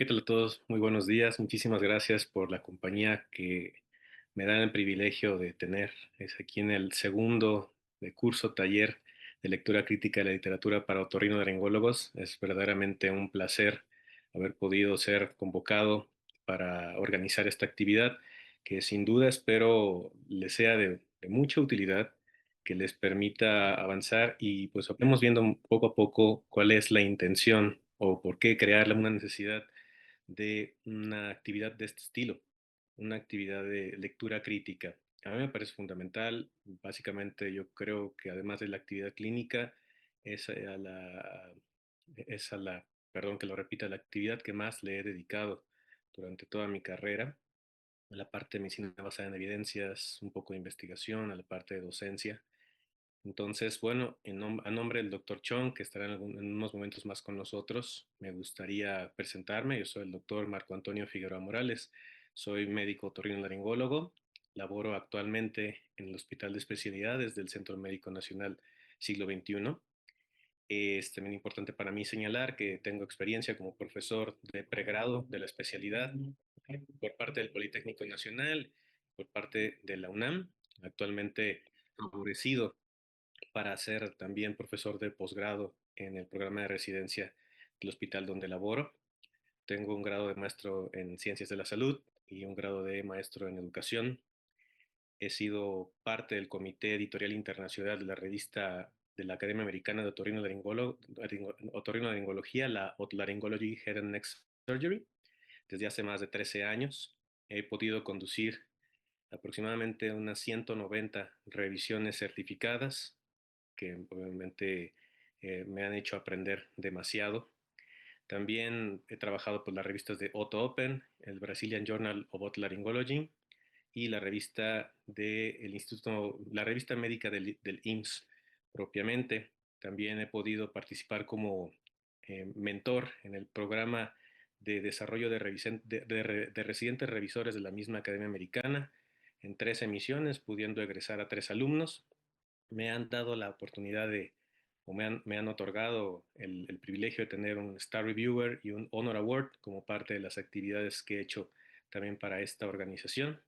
¿Qué tal a todos? Muy buenos días. Muchísimas gracias por la compañía que me dan el privilegio de tener. Es aquí en el segundo de curso taller de lectura crítica de la literatura para otorrinolaringólogos. Es verdaderamente un placer haber podido ser convocado para organizar esta actividad que sin duda espero les sea de mucha utilidad, que les permita avanzar y pues vamos viendo poco a poco cuál es la intención o por qué crearla, una necesidad de una actividad de este estilo, una actividad de lectura crítica. A mí me parece fundamental. Básicamente yo creo que además de la actividad clínica, es es a la, perdón que lo repita, la actividad que más le he dedicado durante toda mi carrera, a la parte de medicina basada en evidencias, un poco de investigación, a la parte de docencia. Entonces, bueno, a nombre del doctor Chong, que estará en unos momentos más con nosotros, me gustaría presentarme. Yo soy el doctor Marco Antonio Figueroa Morales, soy médico otorrinolaringólogo, laboro actualmente en el Hospital de Especialidades del Centro Médico Nacional Siglo XXI. Es también importante para mí señalar que tengo experiencia como profesor de pregrado de la especialidad por parte del Politécnico Nacional, por parte de la UNAM, actualmente favorecido para ser también profesor de posgrado en el programa de residencia del hospital donde laboro. Tengo un grado de maestro en ciencias de la salud y un grado de maestro en educación. He sido parte del comité editorial internacional de la revista de la Academia Americana de Otorrinolaringología, la Otolaryngology Head and Neck Surgery, desde hace más de 13 años. He podido conducir aproximadamente unas 190 revisiones certificadas que obviamente me han hecho aprender demasiado. También he trabajado por las revistas de Otto Open, el Brazilian Journal of Otolaryngology y la revista del Instituto, la revista médica del IMSS propiamente. También he podido participar como mentor en el programa de desarrollo de residentes revisores de la misma Academia Americana en 3 emisiones, pudiendo egresar a 3 alumnos. Me han dado la oportunidad o me han otorgado el privilegio de tener un Star Reviewer y un Honor Award como parte de las actividades que he hecho también para esta organización.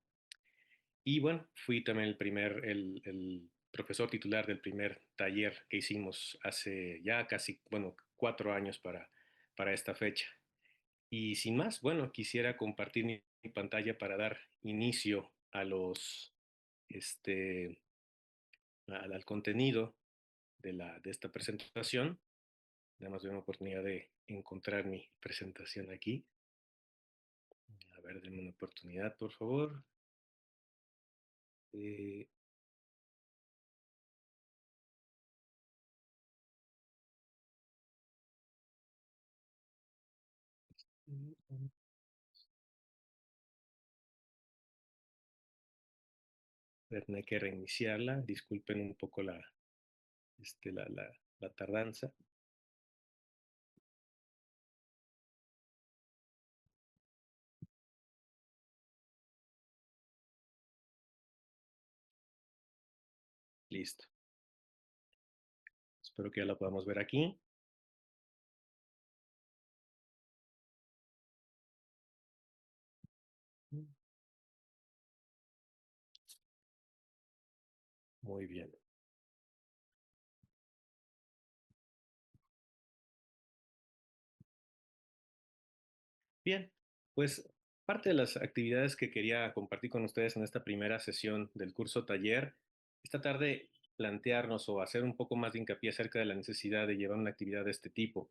Y bueno, fui también el profesor titular del primer taller que hicimos hace ya casi, bueno, 4 años para esta fecha. Y sin más, bueno, quisiera compartir mi pantalla para dar inicio a este, al contenido de esta presentación. Nada más doy una oportunidad de encontrar mi presentación aquí. A ver, denme una oportunidad, por favor. Eh, Tener que reiniciarla. Disculpen un poco la tardanza. Listo. Espero que ya la podamos ver aquí. Muy bien. Bien, pues parte de las actividades que quería compartir con ustedes en esta primera sesión del curso taller, esta tarde plantearnos o hacer un poco más de hincapié acerca de la necesidad de llevar una actividad de este tipo.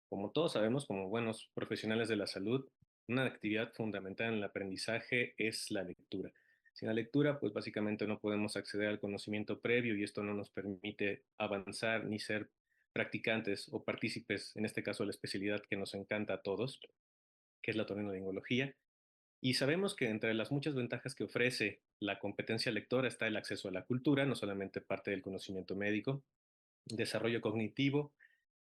Como todos sabemos, como buenos profesionales de la salud, una actividad fundamental en el aprendizaje es la lectura. Sin la lectura, pues básicamente no podemos acceder al conocimiento previo y esto no nos permite avanzar ni ser practicantes o partícipes, en este caso, de la especialidad que nos encanta a todos, que es la otorrinolaringología. Y sabemos que entre las muchas ventajas que ofrece la competencia lectora está el acceso a la cultura, no solamente parte del conocimiento médico, desarrollo cognitivo,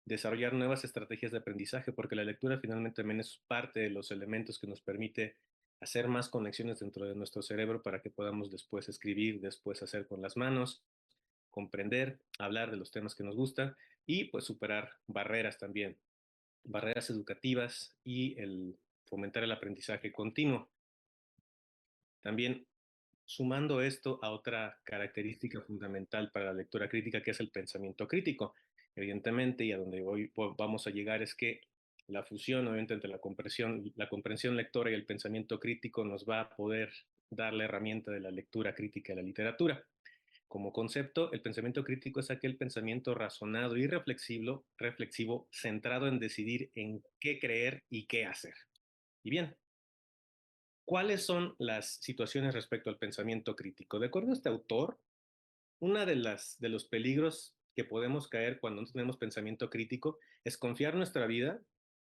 desarrollar nuevas estrategias de aprendizaje, porque la lectura finalmente también es parte de los elementos que nos permite hacer más conexiones dentro de nuestro cerebro para que podamos después escribir, después hacer con las manos, comprender, hablar de los temas que nos gustan y pues superar barreras también, barreras educativas y fomentar el aprendizaje continuo. También sumando esto a otra característica fundamental para la lectura crítica, que es el pensamiento crítico. Evidentemente, y a donde hoy vamos a llegar es que la fusión, obviamente, entre la comprensión lectora y el pensamiento crítico nos va a poder dar la herramienta de la lectura crítica de la literatura. Como concepto, el pensamiento crítico es aquel pensamiento razonado y reflexivo centrado en decidir en qué creer y qué hacer. Y bien, ¿cuáles son las situaciones respecto al pensamiento crítico? De acuerdo a este autor, una de los peligros que podemos caer cuando no tenemos pensamiento crítico es confiar nuestra vida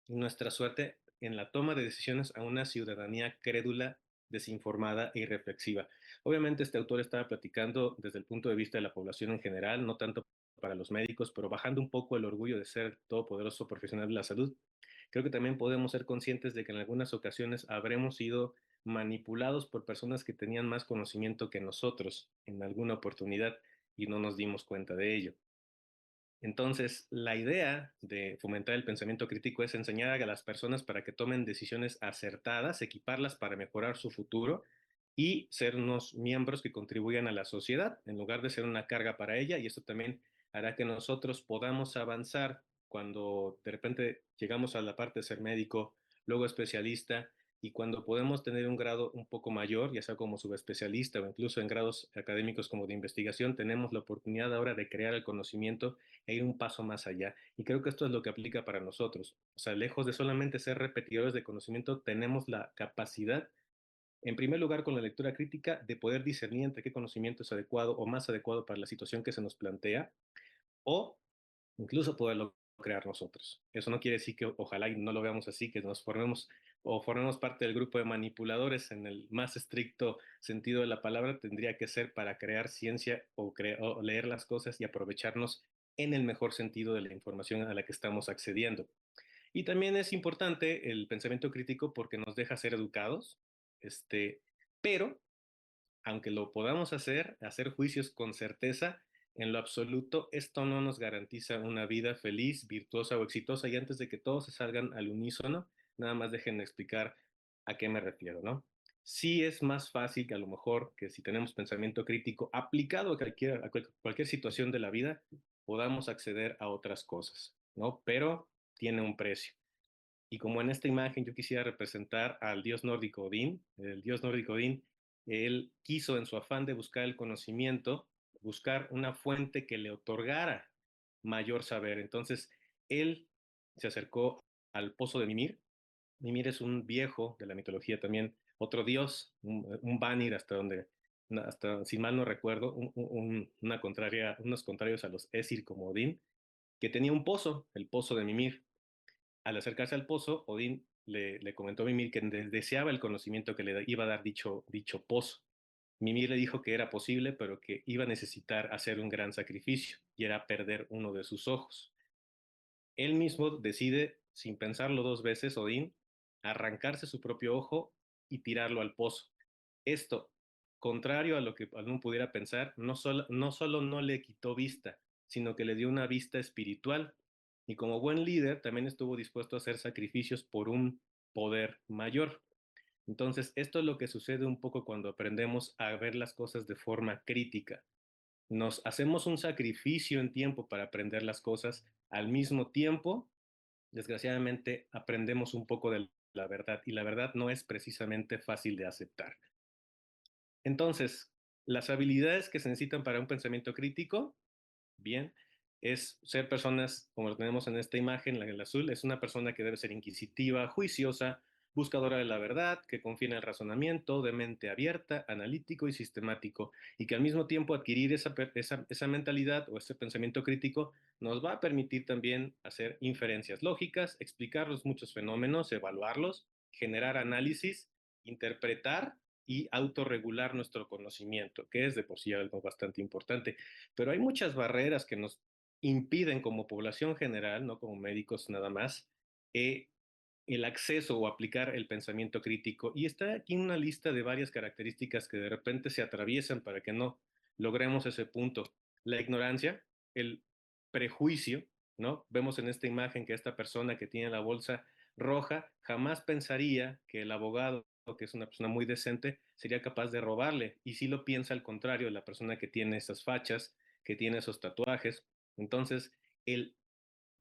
y nuestra suerte en la toma de decisiones a una ciudadanía crédula, desinformada e irreflexiva. Obviamente este autor estaba platicando desde el punto de vista de la población en general, no tanto para los médicos, pero bajando un poco el orgullo de ser todopoderoso profesional de la salud. Creo que también podemos ser conscientes de que en algunas ocasiones habremos sido manipulados por personas que tenían más conocimiento que nosotros en alguna oportunidad y no nos dimos cuenta de ello. Entonces, la idea de fomentar el pensamiento crítico es enseñar a las personas para que tomen decisiones acertadas, equiparlas para mejorar su futuro y ser unos miembros que contribuyan a la sociedad en lugar de ser una carga para ella. Y esto también hará que nosotros podamos avanzar cuando de repente llegamos a la parte de ser médico, luego especialista, y cuando podemos tener un grado un poco mayor, ya sea como subespecialista o incluso en grados académicos como de investigación, tenemos la oportunidad ahora de crear el conocimiento e ir un paso más allá. Y creo que esto es lo que aplica para nosotros. O sea, lejos de solamente ser repetidores de conocimiento, tenemos la capacidad, en primer lugar, con la lectura crítica, de poder discernir entre qué conocimiento es adecuado o más adecuado para la situación que se nos plantea, o incluso poderlo crear nosotros. Eso no quiere decir que ojalá y no lo veamos así, que nos formemos o formemos parte del grupo de manipuladores en el más estricto sentido de la palabra. Tendría que ser para crear ciencia o leer las cosas y aprovecharnos en el mejor sentido de la información a la que estamos accediendo. Y también es importante el pensamiento crítico porque nos deja ser educados, pero aunque lo podamos hacer juicios con certeza, en lo absoluto esto no nos garantiza una vida feliz, virtuosa o exitosa. Y antes de que todos se salgan al unísono, nada más déjenme explicar a qué me refiero, ¿no? Sí es más fácil que a lo mejor que si tenemos pensamiento crítico aplicado a cualquier situación de la vida, podamos acceder a otras cosas, ¿no? Pero tiene un precio. Y como en esta imagen yo quisiera representar al dios nórdico Odín, el dios nórdico Odín, él quiso en su afán de buscar el conocimiento, buscar una fuente que le otorgara mayor saber. Entonces, él se acercó al pozo de Mimir. Mimir es un viejo de la mitología también, otro dios, un Vanir hasta si mal no recuerdo, unos contrarios a los Esir como Odín, que tenía un pozo, el pozo de Mimir. Al acercarse al pozo, Odín le comentó a Mimir que deseaba el conocimiento que le iba a dar dicho pozo. Mimir le dijo que era posible, pero que iba a necesitar hacer un gran sacrificio, y era perder uno de sus ojos. Él mismo decide, sin pensarlo dos veces, Odín, arrancarse su propio ojo y tirarlo al pozo. Esto, contrario a lo que alguno pudiera pensar, no solo no le quitó vista, sino que le dio una vista espiritual. Y como buen líder, también estuvo dispuesto a hacer sacrificios por un poder mayor. Entonces, esto es lo que sucede un poco cuando aprendemos a ver las cosas de forma crítica. Nos hacemos un sacrificio en tiempo para aprender las cosas, al mismo tiempo, desgraciadamente, aprendemos un poco de la verdad, y la verdad no es precisamente fácil de aceptar. Entonces, las habilidades que se necesitan para un pensamiento crítico, bien, es ser personas, como lo tenemos en esta imagen, la del azul, es una persona que debe ser inquisitiva, juiciosa, buscadora de la verdad, que confía en el razonamiento, de mente abierta, analítico y sistemático, y que al mismo tiempo adquirir esa mentalidad o ese pensamiento crítico nos va a permitir también hacer inferencias lógicas, explicar los muchos fenómenos, evaluarlos, generar análisis, interpretar y autorregular nuestro conocimiento, que es de por sí algo bastante importante. Pero hay muchas barreras que nos impiden como población general, no como médicos nada más, el acceso o aplicar el pensamiento crítico. Y está aquí una lista de varias características que de repente se atraviesan para que no logremos ese punto. La ignorancia, el prejuicio, ¿no? Vemos en esta imagen que esta persona que tiene la bolsa roja, jamás pensaría que el abogado, que es una persona muy decente, sería capaz de robarle. Y si lo piensa al contrario, la persona que tiene esas fachas, que tiene esos tatuajes. Entonces, el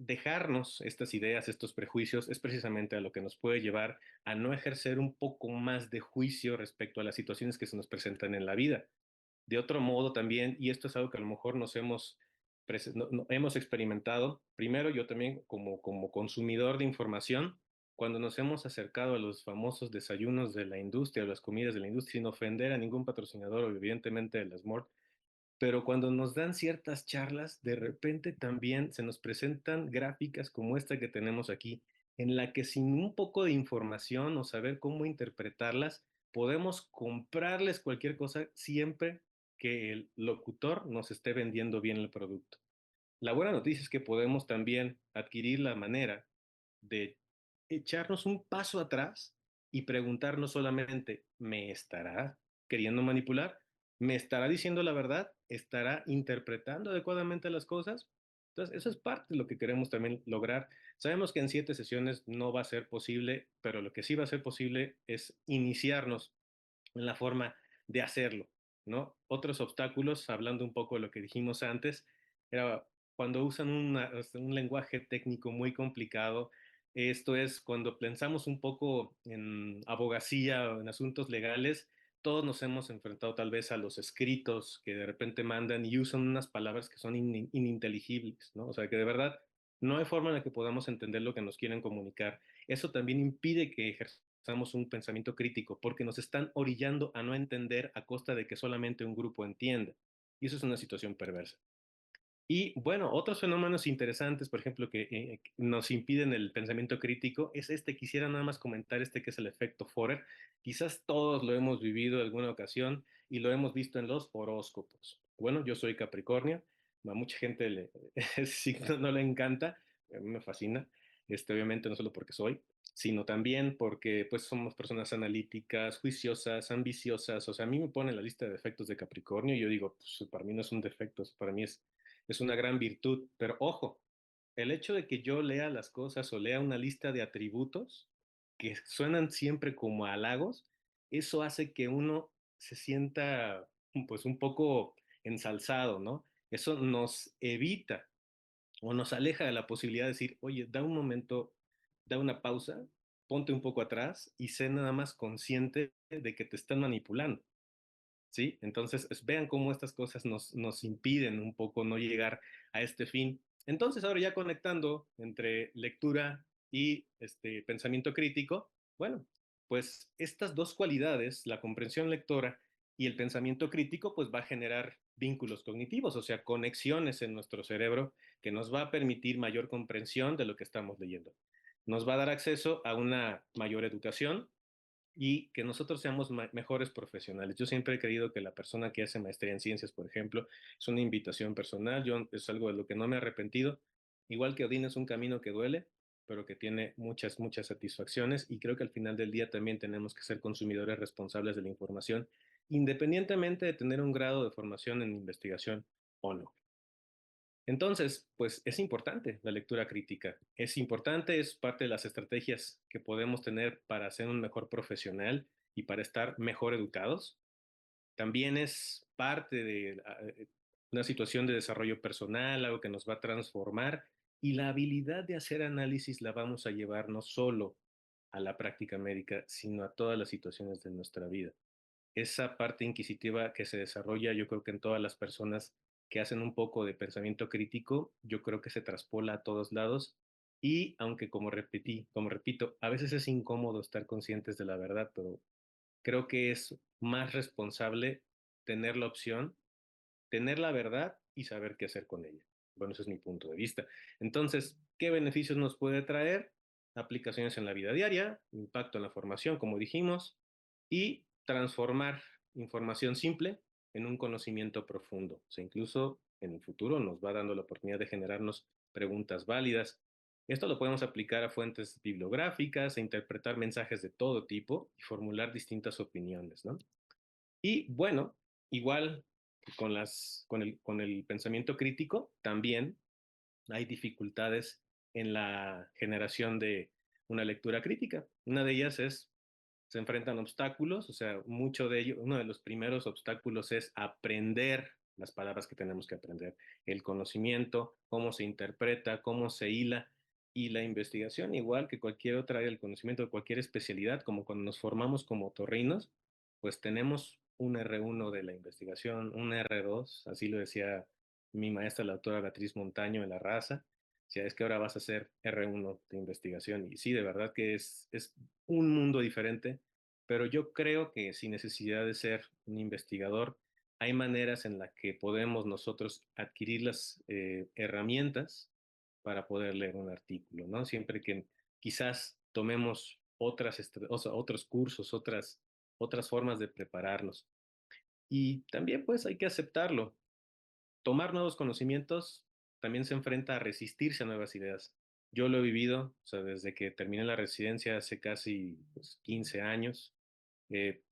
dejarnos estas ideas, estos prejuicios, es precisamente a lo que nos puede llevar a no ejercer un poco más de juicio respecto a las situaciones que se nos presentan en la vida. De otro modo también, y esto es algo que a lo mejor no, hemos experimentado, primero yo también como consumidor de información, cuando nos hemos acercado a los famosos desayunos de la industria, a las comidas de la industria, sin ofender a ningún patrocinador o evidentemente de las MORT, pero cuando nos dan ciertas charlas, de repente también se nos presentan gráficas como esta que tenemos aquí, en la que sin un poco de información o saber cómo interpretarlas, podemos comprarles cualquier cosa siempre que el locutor nos esté vendiendo bien el producto. La buena noticia es que podemos también adquirir la manera de echarnos un paso atrás y preguntarnos solamente, ¿me estará queriendo manipular? ¿Me estará diciendo la verdad? ¿Estará interpretando adecuadamente las cosas? Entonces, eso es parte de lo que queremos también lograr. Sabemos que en 7 sesiones no va a ser posible, pero lo que sí va a ser posible es iniciarnos en la forma de hacerlo, ¿no? Otros obstáculos, hablando un poco de lo que dijimos antes, era cuando usan un lenguaje técnico muy complicado. Esto es cuando pensamos un poco en abogacía o en asuntos legales, todos nos hemos enfrentado tal vez a los escritos que de repente mandan y usan unas palabras que son ininteligibles, ¿no? O sea, que de verdad no hay forma en la que podamos entender lo que nos quieren comunicar. Eso también impide que ejerzamos un pensamiento crítico, porque nos están orillando a no entender a costa de que solamente un grupo entienda. Y eso es una situación perversa. Y bueno, otros fenómenos interesantes, por ejemplo, que nos impiden el pensamiento crítico, es este, quisiera nada más comentar este que es el efecto Forer. Quizás todos lo hemos vivido en alguna ocasión y lo hemos visto en los horóscopos. Bueno, yo soy Capricornio, a mucha gente ese signo no le encanta, a mí me fascina, obviamente no solo porque soy, sino también porque pues somos personas analíticas, juiciosas, ambiciosas. O sea, a mí me ponen la lista de defectos de Capricornio y yo digo, pues para mí no es un defecto, para mí es una gran virtud. Pero ojo, el hecho de que yo lea las cosas o lea una lista de atributos que suenan siempre como halagos, eso hace que uno se sienta pues un poco ensalzado, ¿no? Eso nos evita o nos aleja de la posibilidad de decir, oye, da un momento, da una pausa, ponte un poco atrás y sé nada más consciente de que te están manipulando. ¿Sí? Entonces, vean cómo estas cosas nos impiden un poco no llegar a este fin. Entonces, ahora ya conectando entre lectura y pensamiento crítico, bueno, pues estas dos cualidades, la comprensión lectora y el pensamiento crítico, pues va a generar vínculos cognitivos, o sea, conexiones en nuestro cerebro que nos va a permitir mayor comprensión de lo que estamos leyendo. Nos va a dar acceso a una mayor educación, y que nosotros seamos mejores profesionales. Yo siempre he creído que la persona que hace maestría en ciencias, por ejemplo, es una invitación personal. Yo es algo de lo que no me he arrepentido. Igual que Odín es un camino que duele, pero que tiene muchas, muchas satisfacciones. Y creo que al final del día también tenemos que ser consumidores responsables de la información, independientemente de tener un grado de formación en investigación o no. Entonces, pues es importante la lectura crítica. Es importante, es parte de las estrategias que podemos tener para ser un mejor profesional y para estar mejor educados. También es parte de una situación de desarrollo personal, algo que nos va a transformar. Y la habilidad de hacer análisis la vamos a llevar no solo a la práctica médica, sino a todas las situaciones de nuestra vida. Esa parte inquisitiva que se desarrolla, yo creo que en todas las personas que hacen un poco de pensamiento crítico, yo creo que se traspola a todos lados. Y aunque como repito, a veces es incómodo estar conscientes de la verdad, pero creo que es más responsable tener la opción, tener la verdad y saber qué hacer con ella. Bueno, ese es mi punto de vista. Entonces, ¿qué beneficios nos puede traer? Aplicaciones en la vida diaria, impacto en la formación, como dijimos, y transformar información simple en un conocimiento profundo. O sea, incluso en el futuro nos va dando la oportunidad de generarnos preguntas válidas. Esto lo podemos aplicar a fuentes bibliográficas, e interpretar mensajes de todo tipo y formular distintas opiniones, ¿no? Y bueno, igual con el pensamiento crítico, también hay dificultades en la generación de una lectura crítica. Una de ellas es, se enfrentan obstáculos, o sea, mucho de ello, uno de los primeros obstáculos es aprender las palabras que tenemos que aprender, el conocimiento, cómo se interpreta, cómo se hila, y la investigación, igual que cualquier otra área del conocimiento, de cualquier especialidad, como cuando nos formamos como torrinos, pues tenemos un R1 de la investigación, un R2, así lo decía mi maestra, la doctora Beatriz Montaño en La Raza, si es que ahora vas a hacer R1 de investigación. Y sí, de verdad que es un mundo diferente, pero yo creo que sin necesidad de ser un investigador, hay maneras en las que podemos nosotros adquirir las herramientas para poder leer un artículo, ¿no? Siempre que quizás tomemos o sea, otros cursos, otras formas de prepararnos. Y también pues hay que aceptarlo. Tomar nuevos conocimientos también se enfrenta a resistirse a nuevas ideas. Yo lo he vivido, o sea, desde que terminé la residencia hace casi pues, 15 años. eh,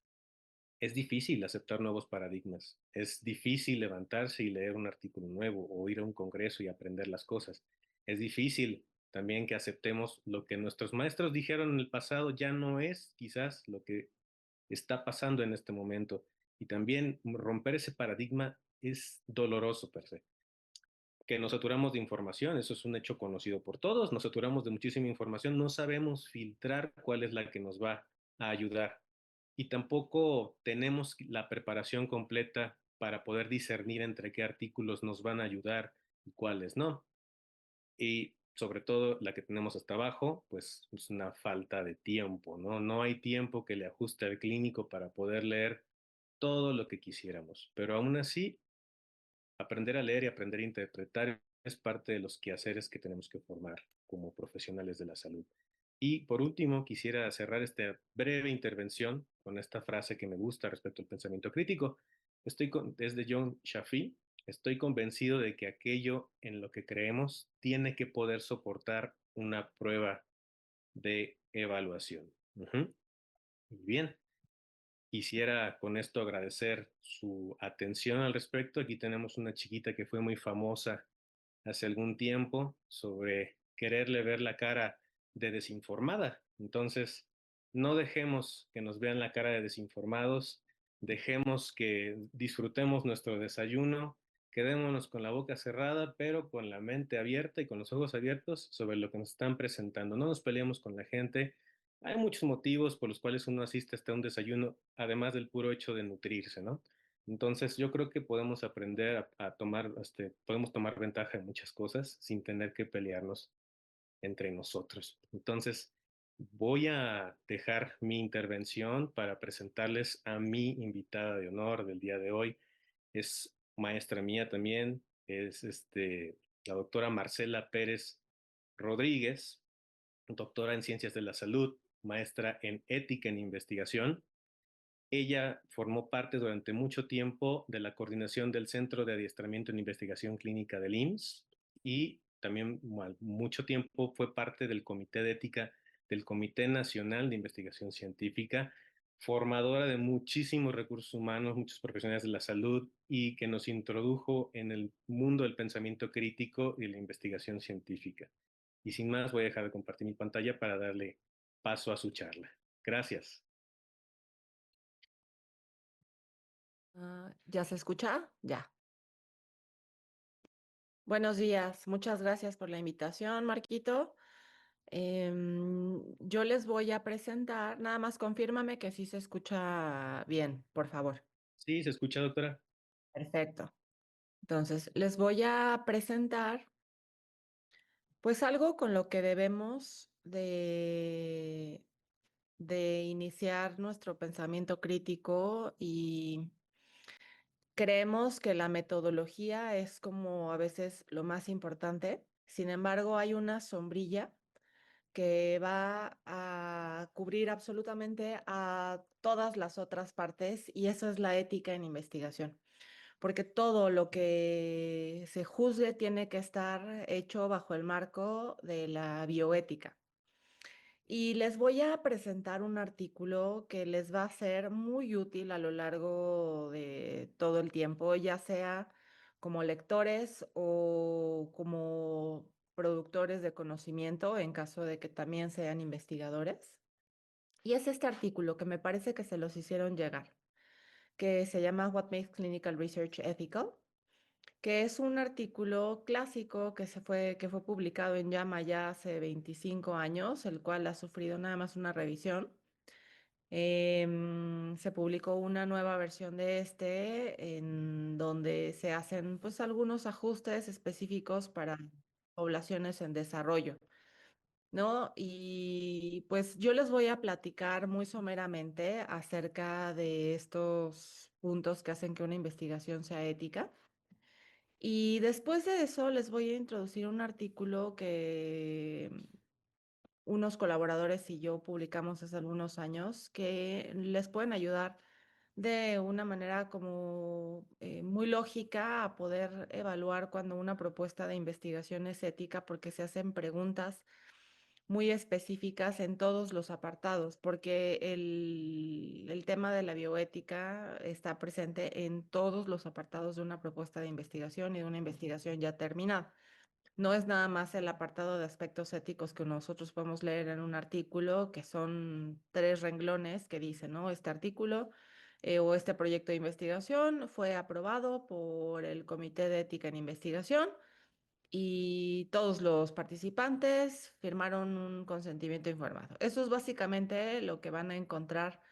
es difícil aceptar nuevos paradigmas. Es difícil levantarse y leer un artículo nuevo o ir a un congreso y aprender las cosas. Es difícil también que aceptemos lo que nuestros maestros dijeron en el pasado ya no es quizás lo que está pasando en este momento. Y también romper ese paradigma es doloroso per se. Que nos saturamos de información, eso es un hecho conocido por todos, nos saturamos de muchísima información, no sabemos filtrar cuál es la que nos va a ayudar y tampoco tenemos la preparación completa para poder discernir entre qué artículos nos van a ayudar y cuáles no. Y sobre todo la que tenemos hasta abajo, pues es una falta de tiempo, ¿no? No hay tiempo que le ajuste al clínico para poder leer todo lo que quisiéramos, pero aún así aprender a leer y aprender a interpretar es parte de los quehaceres que tenemos que formar como profesionales de la salud. Y por último, quisiera cerrar esta breve intervención con esta frase que me gusta respecto al pensamiento crítico. Es de John Shafi. Estoy convencido de que aquello en lo que creemos tiene que poder soportar una prueba de evaluación. Uh-huh. Muy bien. Quisiera con esto agradecer su atención al respecto. Aquí tenemos una chiquita que fue muy famosa hace algún tiempo sobre quererle ver la cara de desinformada. Entonces, no dejemos que nos vean la cara de desinformados, dejemos que disfrutemos nuestro desayuno, quedémonos con la boca cerrada, pero con la mente abierta y con los ojos abiertos sobre lo que nos están presentando. No nos peleemos con la gente. Hay muchos motivos por los cuales uno asiste hasta un desayuno, además del puro hecho de nutrirse, ¿no? Entonces, yo creo que podemos aprender a tomar, podemos tomar ventaja de muchas cosas sin tener que pelearnos entre nosotros. Entonces, voy a dejar mi intervención para presentarles a mi invitada de honor del día de hoy. Es maestra mía también, es la doctora Marcela Pérez Rodríguez, doctora en Ciencias de la Salud, maestra en Ética en Investigación. Ella formó parte durante mucho tiempo de la coordinación del Centro de Adiestramiento en Investigación Clínica del IMSS y también mucho tiempo fue parte del Comité de Ética del Comité Nacional de Investigación Científica, formadora de muchísimos recursos humanos, muchos profesionales de la salud y que nos introdujo en el mundo del pensamiento crítico y la investigación científica. Y sin más, voy a dejar de compartir mi pantalla para darle paso a su charla. Gracias. ¿Ya se escucha? Ya. Buenos días. Muchas gracias por la invitación, Marquito. Yo les voy a presentar, nada más confírmame que sí se escucha bien, por favor. Sí, se escucha, doctora. Perfecto. Entonces, les voy a presentar pues algo con lo que debemos de iniciar nuestro pensamiento crítico y creemos que la metodología es como a veces lo más importante. Sin embargo, hay una sombrilla que va a cubrir absolutamente a todas las otras partes y eso es la ética en investigación, porque todo lo que se juzgue tiene que estar hecho bajo el marco de la bioética. Y les voy a presentar un artículo que les va a ser muy útil a lo largo de todo el tiempo, ya sea como lectores o como productores de conocimiento en caso de que también sean investigadores. Y es este artículo que me parece que se los hicieron llegar, que se llama What Makes Clinical Research Ethical, que es un artículo clásico que fue publicado en JAMA ya hace 25 años, el cual ha sufrido nada más una revisión. Se publicó una nueva versión de este en donde se hacen pues algunos ajustes específicos para poblaciones en desarrollo, ¿no? Y pues yo les voy a platicar muy someramente acerca de estos puntos que hacen que una investigación sea ética. Y después de eso les voy a introducir un artículo que unos colaboradores y yo publicamos hace algunos años que les pueden ayudar de una manera como muy lógica a poder evaluar cuando una propuesta de investigación es ética porque se hacen preguntas muy específicas en todos los apartados, porque el tema de la bioética está presente en todos los apartados de una propuesta de investigación y de una investigación ya terminada. No es nada más el apartado de aspectos éticos que nosotros podemos leer en un artículo, que son 3 renglones que dicen, ¿no? Este artículo o este proyecto de investigación fue aprobado por el Comité de Ética en Investigación y todos los participantes firmaron un consentimiento informado. Eso es básicamente lo que van a encontrar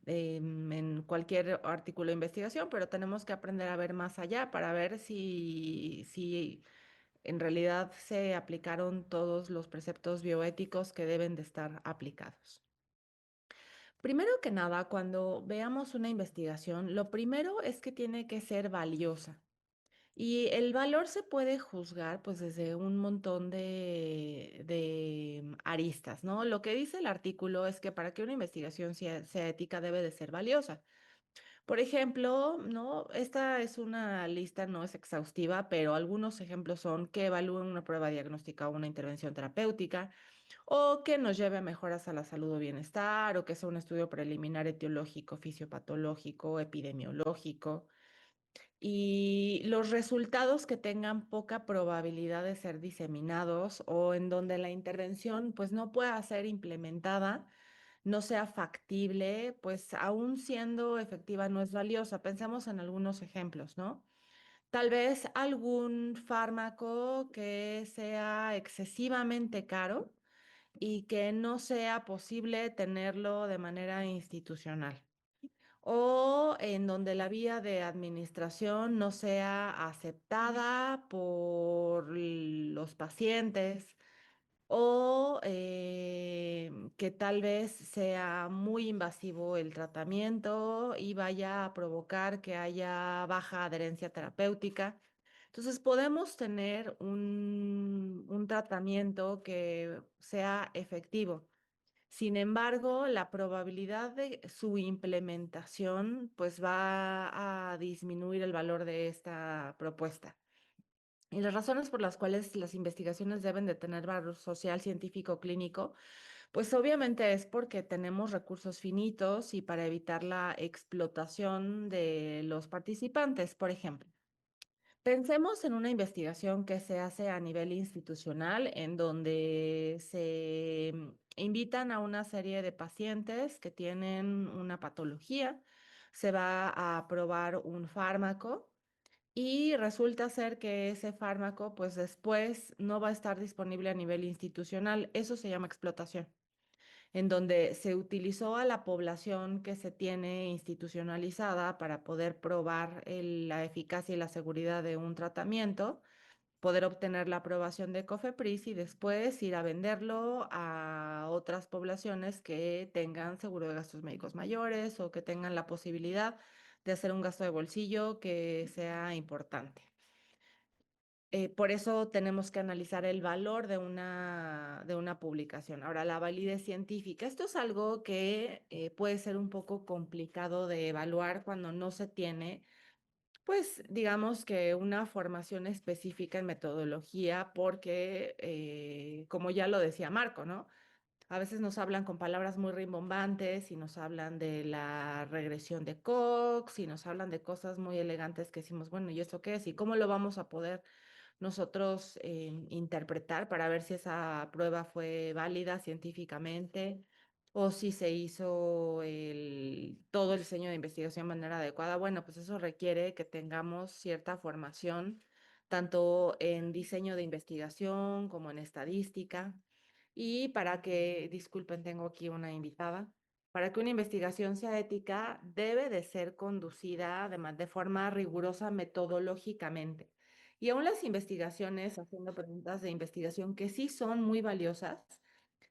en cualquier artículo de investigación, pero tenemos que aprender a ver más allá para ver si en realidad se aplicaron todos los preceptos bioéticos que deben de estar aplicados. Primero que nada, cuando veamos una investigación, lo primero es que tiene que ser valiosa. Y el valor se puede juzgar pues desde un montón de aristas, ¿no? Lo que dice el artículo es que para que una investigación sea ética debe de ser valiosa. Por ejemplo, ¿no? Esta es una lista, no es exhaustiva, pero algunos ejemplos son que evalúen una prueba diagnóstica o una intervención terapéutica, o que nos lleve a mejoras a la salud o bienestar, o que sea un estudio preliminar etiológico, fisiopatológico, epidemiológico. Y los resultados que tengan poca probabilidad de ser diseminados o en donde la intervención pues no pueda ser implementada, no sea factible, pues aún siendo efectiva no es valiosa. Pensemos en algunos ejemplos, ¿no? Tal vez algún fármaco que sea excesivamente caro y que no sea posible tenerlo de manera institucional o en donde la vía de administración no sea aceptada por los pacientes o que tal vez sea muy invasivo el tratamiento y vaya a provocar que haya baja adherencia terapéutica. Entonces podemos tener un tratamiento que sea efectivo. Sin embargo, la probabilidad de su implementación pues va a disminuir el valor de esta propuesta. Y las razones por las cuales las investigaciones deben de tener valor social, científico, clínico, pues obviamente es porque tenemos recursos finitos y para evitar la explotación de los participantes, por ejemplo. Pensemos en una investigación que se hace a nivel institucional, en donde se invitan a una serie de pacientes que tienen una patología, se va a probar un fármaco y resulta ser que ese fármaco, pues después no va a estar disponible a nivel institucional. Eso se llama explotación, en donde se utilizó a la población que se tiene institucionalizada para poder probar la eficacia y la seguridad de un tratamiento, poder obtener la aprobación de COFEPRIS y después ir a venderlo a otras poblaciones que tengan seguro de gastos médicos mayores o que tengan la posibilidad de hacer un gasto de bolsillo que sea importante. Por eso tenemos que analizar el valor de una publicación. Ahora, la validez científica. Esto es algo que puede ser un poco complicado de evaluar cuando no se tiene, pues, digamos que una formación específica en metodología, porque, como ya lo decía Marco, ¿no? A veces nos hablan con palabras muy rimbombantes y nos hablan de la regresión de Cox y nos hablan de cosas muy elegantes que decimos, bueno, ¿y eso qué es? ¿Y cómo lo vamos a poder nosotros interpretar para ver si esa prueba fue válida científicamente o si se hizo todo el diseño de investigación de manera adecuada. Bueno, pues eso requiere que tengamos cierta formación, tanto en diseño de investigación como en estadística. Y para que, disculpen, tengo aquí una invitada. Para que una investigación sea ética, debe de ser conducida de forma rigurosa metodológicamente. Y aún las investigaciones, haciendo preguntas de investigación que sí son muy valiosas,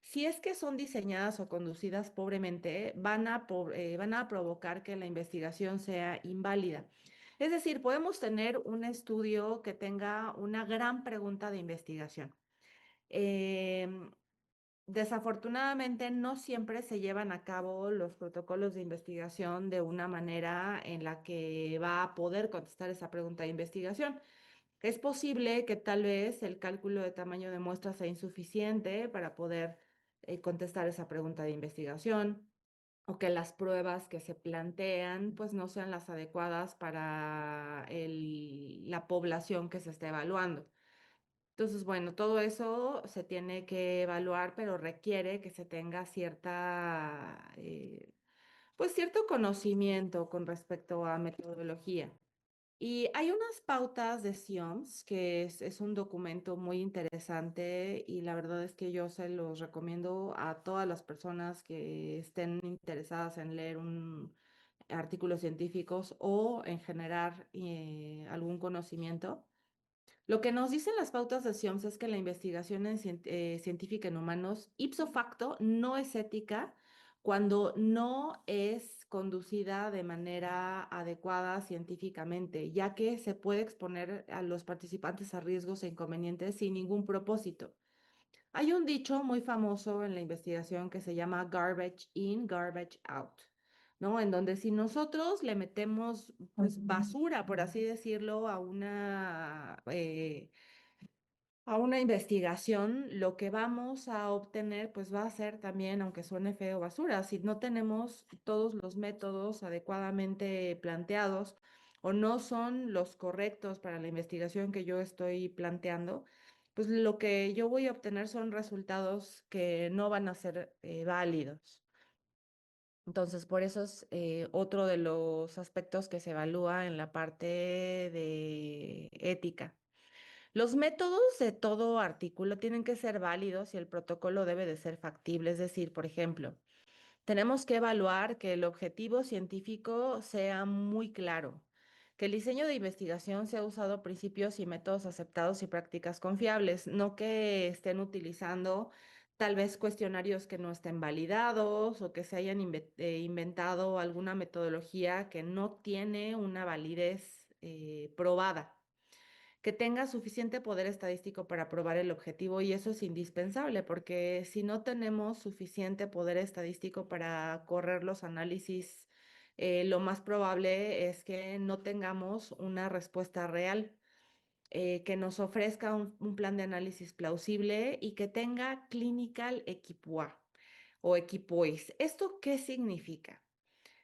si es que son diseñadas o conducidas pobremente, van a provocar que la investigación sea inválida. Es decir, podemos tener un estudio que tenga una gran pregunta de investigación. Em, Desafortunadamente, no siempre se llevan a cabo los protocolos de investigación de una manera en la que va a poder contestar esa pregunta de investigación. Es posible que tal vez el cálculo de tamaño de muestra sea insuficiente para poder contestar esa pregunta de investigación o que las pruebas que se plantean pues no sean las adecuadas para la población que se está evaluando. Entonces, bueno, todo eso se tiene que evaluar, pero requiere que se tenga pues cierto conocimiento con respecto a metodología. Y hay unas pautas de SIOMS, que es un documento muy interesante y la verdad es que yo se los recomiendo a todas las personas que estén interesadas en leer artículos científicos o en generar algún conocimiento. Lo que nos dicen las pautas de SIOMS es que la investigación científica en humanos, ipso facto, no es ética cuando no es conducida de manera adecuada científicamente, ya que se puede exponer a los participantes a riesgos e inconvenientes sin ningún propósito. Hay un dicho muy famoso en la investigación que se llama garbage in, garbage out, ¿no? En donde si nosotros le metemos pues, basura, por así decirlo, a una investigación, lo que vamos a obtener, pues va a ser también, aunque suene feo, basura. Si no tenemos todos los métodos adecuadamente planteados o no son los correctos para la investigación que yo estoy planteando, pues lo que yo voy a obtener son resultados que no van a ser válidos. Entonces, por eso es otro de los aspectos que se evalúa en la parte de ética. Los métodos de todo artículo tienen que ser válidos y el protocolo debe de ser factible. Es decir, por ejemplo, tenemos que evaluar que el objetivo científico sea muy claro, que el diseño de investigación sea usado principios y métodos aceptados y prácticas confiables, no que estén utilizando tal vez cuestionarios que no estén validados o que se hayan inventado alguna metodología que no tiene una validez probada, que tenga suficiente poder estadístico para probar el objetivo y eso es indispensable porque si no tenemos suficiente poder estadístico para correr los análisis, lo más probable es que no tengamos una respuesta real, que nos ofrezca un plan de análisis plausible y que tenga clinical equipoise o equipoise. ¿Esto qué significa?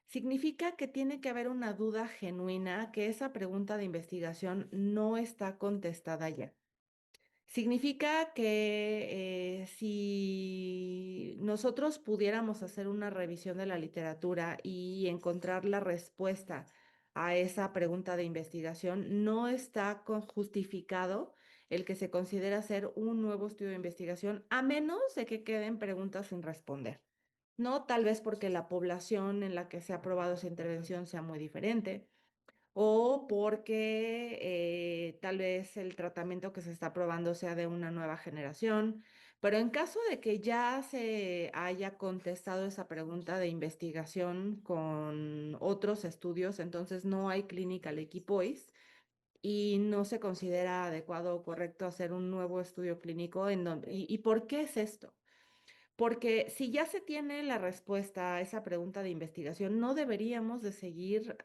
Significa que tiene que haber una duda genuina, que esa pregunta de investigación no está contestada ya. Significa que si nosotros pudiéramos hacer una revisión de la literatura y encontrar la respuesta a esa pregunta de investigación, no está justificado el que se considere hacer un nuevo estudio de investigación, a menos de que queden preguntas sin responder. No, tal vez porque la población en la que se ha aprobado esa intervención sea muy diferente o porque tal vez el tratamiento que se está probando sea de una nueva generación. Pero en caso de que ya se haya contestado esa pregunta de investigación con otros estudios, entonces no hay clinical equipoise y no se considera adecuado o correcto hacer un nuevo estudio clínico ¿y por qué es esto? Porque si ya se tiene la respuesta a esa pregunta de investigación, no deberíamos de seguir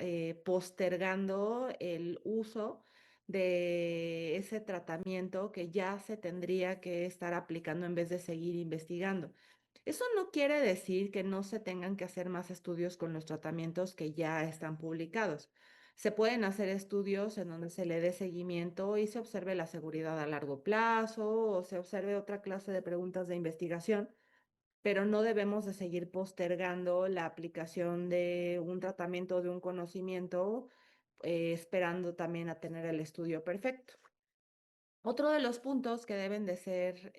postergando el uso de ese tratamiento que ya se tendría que estar aplicando en vez de seguir investigando. Eso no quiere decir que no se tengan que hacer más estudios con los tratamientos que ya están publicados. Se pueden hacer estudios en donde se le dé seguimiento y se observe la seguridad a largo plazo o se observe otra clase de preguntas de investigación, pero no debemos de seguir postergando la aplicación de un tratamiento o de un conocimiento, esperando también a tener el estudio perfecto. Otro de los puntos que deben de ser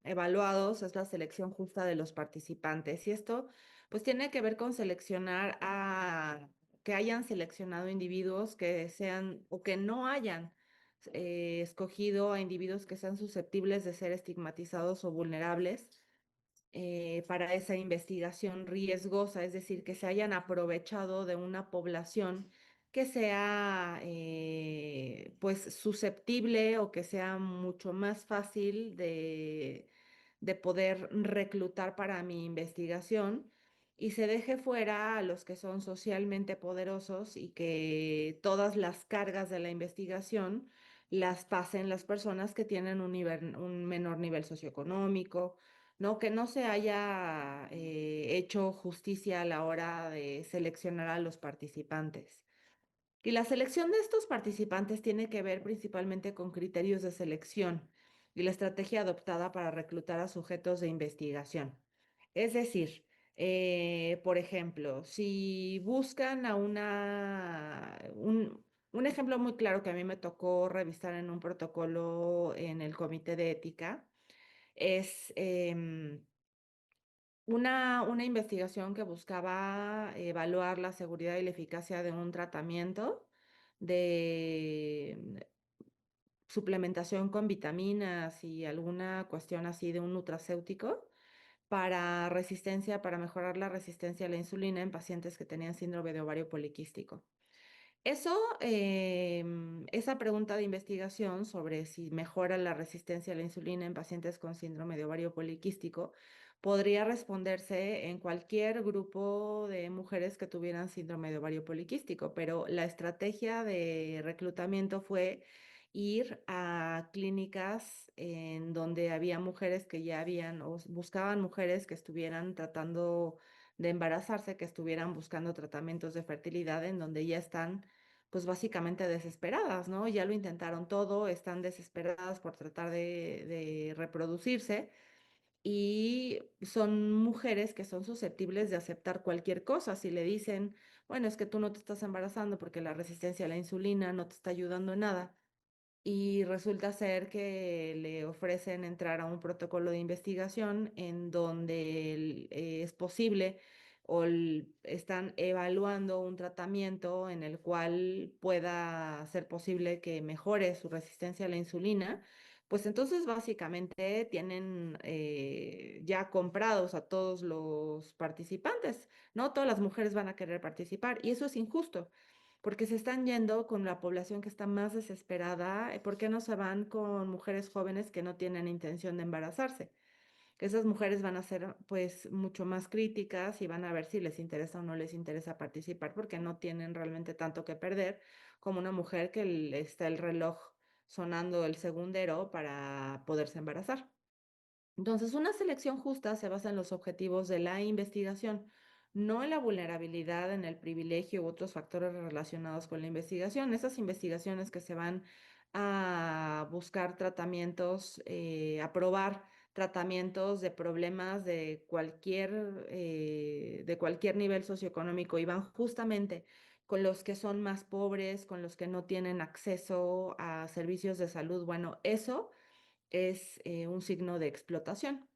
evaluados es la selección justa de los participantes. Y esto pues tiene que ver con seleccionar que hayan seleccionado individuos que sean o que no hayan escogido a individuos que sean susceptibles de ser estigmatizados o vulnerables para esa investigación riesgosa, es decir, que se hayan aprovechado de una población que sea pues susceptible o que sea mucho más fácil de poder reclutar para mi investigación y se deje fuera a los que son socialmente poderosos y que todas las cargas de la investigación las pasen las personas que tienen un menor nivel socioeconómico, ¿no? Que no se haya hecho justicia a la hora de seleccionar a los participantes. Y la selección de estos participantes tiene que ver principalmente con criterios de selección y la estrategia adoptada para reclutar a sujetos de investigación. Es decir, por ejemplo, si buscan a un ejemplo muy claro que a mí me tocó revisar en un protocolo en el comité de ética, es una investigación que buscaba evaluar la seguridad y la eficacia de un tratamiento de suplementación con vitaminas y alguna cuestión así de un nutracéutico para mejorar la resistencia a la insulina en pacientes que tenían síndrome de ovario poliquístico. Esa pregunta de investigación sobre si mejora la resistencia a la insulina en pacientes con síndrome de ovario poliquístico podría responderse en cualquier grupo de mujeres que tuvieran síndrome de ovario poliquístico, pero la estrategia de reclutamiento fue ir a clínicas en donde había mujeres que ya habían o buscaban mujeres que estuvieran tratando de embarazarse, que estuvieran buscando tratamientos de fertilidad en donde ya están pues básicamente desesperadas, ¿no? Ya lo intentaron todo, están desesperadas por tratar de reproducirse y son mujeres que son susceptibles de aceptar cualquier cosa. Si le dicen, bueno, es que tú no te estás embarazando porque la resistencia a la insulina no te está ayudando en nada y resulta ser que le ofrecen entrar a un protocolo de investigación en donde es posible o están evaluando un tratamiento en el cual pueda ser posible que mejore su resistencia a la insulina, pues entonces básicamente tienen ya comprados a todos los participantes, ¿no? Todas las mujeres van a querer participar y eso es injusto porque se están yendo con la población que está más desesperada. ¿Por qué no se van con mujeres jóvenes que no tienen intención de embarazarse? Que esas mujeres van a ser pues mucho más críticas y van a ver si les interesa o no les interesa participar porque no tienen realmente tanto que perder como una mujer que está el reloj sonando el segundero para poderse embarazar. Entonces, una selección justa se basa en los objetivos de la investigación, no en la vulnerabilidad, en el privilegio u otros factores relacionados con la investigación. Esas investigaciones que se van a buscar tratamientos, a probar tratamientos de problemas de cualquier nivel socioeconómico y van justamente con los que son más pobres, con los que no tienen acceso a servicios de salud. Bueno, eso es un signo de explotación.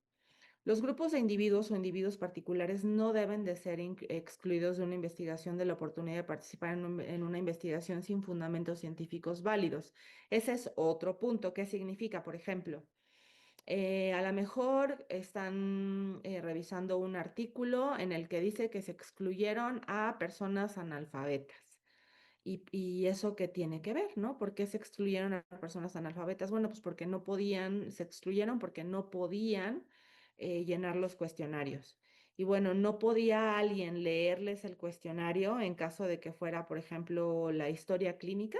Los grupos de individuos o individuos particulares no deben de ser excluidos de una investigación de la oportunidad de participar en una investigación sin fundamentos científicos válidos. Ese es otro punto. ¿Qué significa? Por ejemplo, a lo mejor están revisando un artículo en el que dice que se excluyeron a personas analfabetas. Y eso qué tiene que ver, ¿no? ¿Por qué se excluyeron a personas analfabetas? Bueno, pues porque no podían, se excluyeron porque no podían llenar los cuestionarios. Y bueno, no podía alguien leerles el cuestionario en caso de que fuera, por ejemplo, la historia clínica.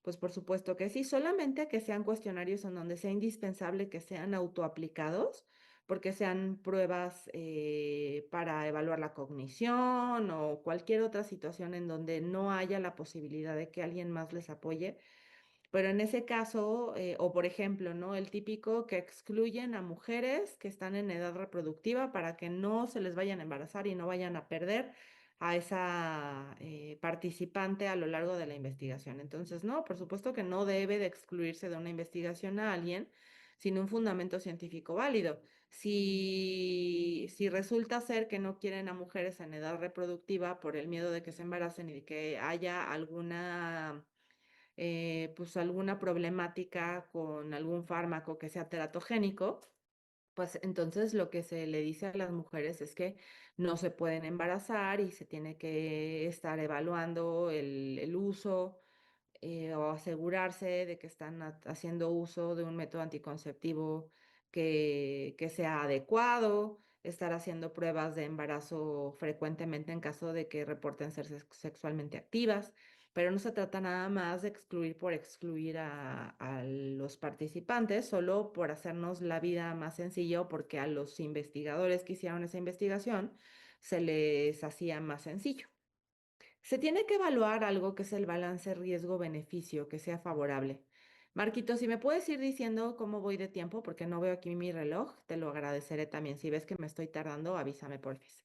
Pues por supuesto que sí, solamente que sean cuestionarios en donde sea indispensable que sean autoaplicados, porque sean pruebas para evaluar la cognición o cualquier otra situación en donde no haya la posibilidad de que alguien más les apoye. Pero en ese caso, o por ejemplo, ¿no? El típico que excluyen a mujeres que están en edad reproductiva para que no se les vayan a embarazar y no vayan a perder a esa participante a lo largo de la investigación. Entonces, no, por supuesto que no debe de excluirse de una investigación a alguien sin un fundamento científico válido. Si resulta ser que no quieren a mujeres en edad reproductiva por el miedo de que se embaracen y de que haya alguna pues alguna problemática con algún fármaco que sea teratogénico, pues entonces lo que se le dice a las mujeres es que no se pueden embarazar y se tiene que estar evaluando el uso o asegurarse de que están haciendo uso de un método anticonceptivo que sea adecuado, estar haciendo pruebas de embarazo frecuentemente en caso de que reporten ser sexualmente activas, pero no se trata nada más de excluir por excluir a los participantes, solo por hacernos la vida más sencilla, porque a los investigadores que hicieron esa investigación se les hacía más sencillo. Se tiene que evaluar algo que es el balance riesgo-beneficio, que sea favorable. Marquito, si me puedes ir diciendo cómo voy de tiempo, porque no veo aquí mi reloj, te lo agradeceré también. Si ves que me estoy tardando, avísame, porfis.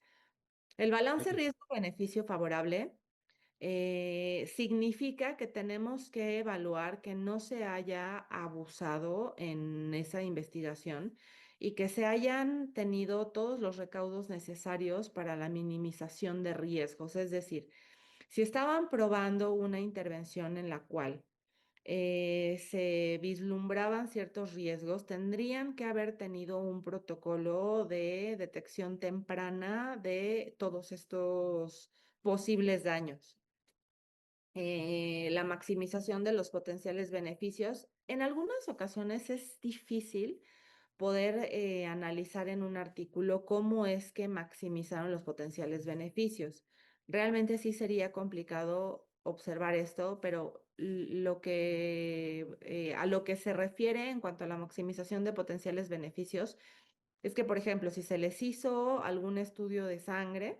El balance Ok. riesgo-beneficio favorable significa que tenemos que evaluar que no se haya abusado en esa investigación y que se hayan tenido todos los recaudos necesarios para la minimización de riesgos. Es decir, si estaban probando una intervención en la cual se vislumbraban ciertos riesgos, tendrían que haber tenido un protocolo de detección temprana de todos estos posibles daños. La maximización de los potenciales beneficios. En algunas ocasiones es difícil poder analizar en un artículo cómo es que maximizaron los potenciales beneficios. Realmente sí sería complicado observar esto, pero a lo que se refiere en cuanto a la maximización de potenciales beneficios es que, por ejemplo, si se les hizo algún estudio de sangre,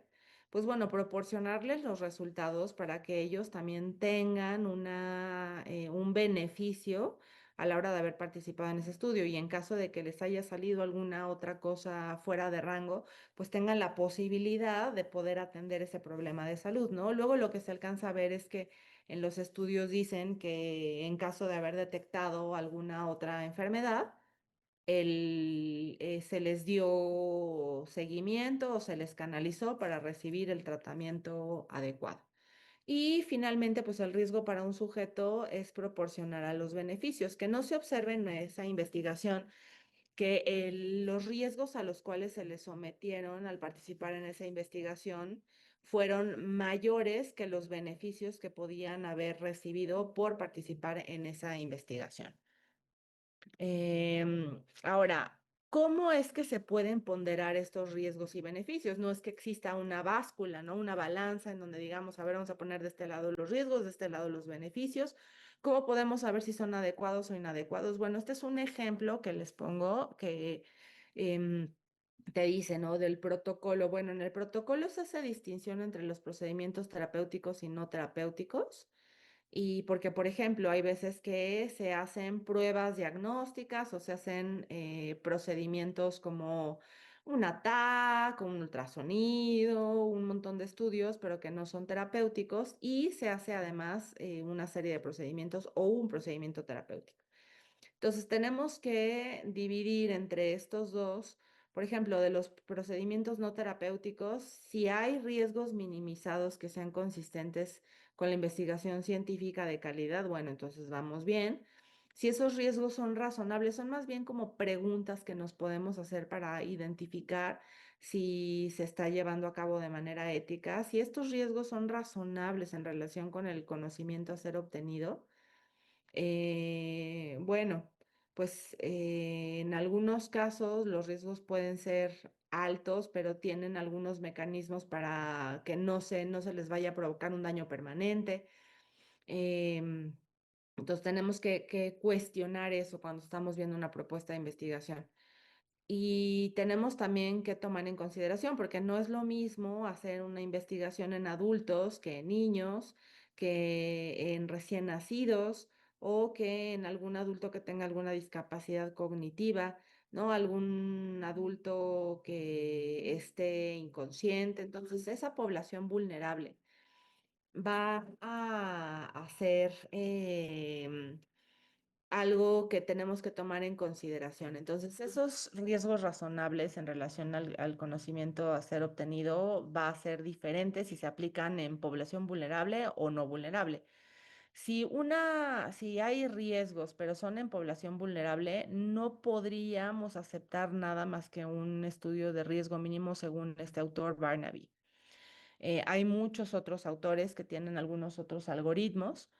pues bueno, proporcionarles los resultados para que ellos también tengan un beneficio a la hora de haber participado en ese estudio y en caso de que les haya salido alguna otra cosa fuera de rango, pues tengan la posibilidad de poder atender ese problema de salud, ¿no? Luego lo que se alcanza a ver es que en los estudios dicen que en caso de haber detectado alguna otra enfermedad, se les dio seguimiento o se les canalizó para recibir el tratamiento adecuado. Y finalmente, pues el riesgo para un sujeto es proporcional a los beneficios, que no se observen en esa investigación que los riesgos a los cuales se les sometieron al participar en esa investigación fueron mayores que los beneficios que podían haber recibido por participar en esa investigación. Ahora, ¿cómo es que se pueden ponderar estos riesgos y beneficios? No es que exista una báscula, ¿no? Una balanza en donde digamos, a ver, vamos a poner de este lado los riesgos, de este lado los beneficios. ¿Cómo podemos saber si son adecuados o inadecuados? Bueno, este es un ejemplo que les pongo que em, te dice, ¿no? Del protocolo. Bueno, en el protocolo se hace distinción entre los procedimientos terapéuticos y no terapéuticos. Y porque, por ejemplo, hay veces que se hacen pruebas diagnósticas o se hacen procedimientos como un TAC, un ultrasonido, un montón de estudios, pero que no son terapéuticos y se hace además una serie de procedimientos o un procedimiento terapéutico. Entonces, tenemos que dividir entre estos dos, por ejemplo, de los procedimientos no terapéuticos, si hay riesgos minimizados que sean consistentes con la investigación científica de calidad, bueno, entonces vamos bien. Si esos riesgos son razonables, son más bien como preguntas que nos podemos hacer para identificar si se está llevando a cabo de manera ética. Si estos riesgos son razonables en relación con el conocimiento a ser obtenido, bueno, pues en algunos casos los riesgos pueden ser altos, pero tienen algunos mecanismos para que no se les vaya a provocar un daño permanente. Em, entonces tenemos que cuestionar eso cuando estamos viendo una propuesta de investigación. Y tenemos también que tomar en consideración, porque no es lo mismo hacer una investigación en adultos que en niños, que en recién nacidos o que en algún adulto que tenga alguna discapacidad cognitiva, ¿no? Algún adulto que esté inconsciente. Entonces, esa población vulnerable va a ser algo que tenemos que tomar en consideración. Entonces, esos riesgos razonables en relación al conocimiento a ser obtenido va a ser diferente si se aplican en población vulnerable o no vulnerable. Si hay riesgos, pero son en población vulnerable, no podríamos aceptar nada más que un estudio de riesgo mínimo según este autor Barnaby. Hay muchos otros autores que tienen algunos otros algoritmos.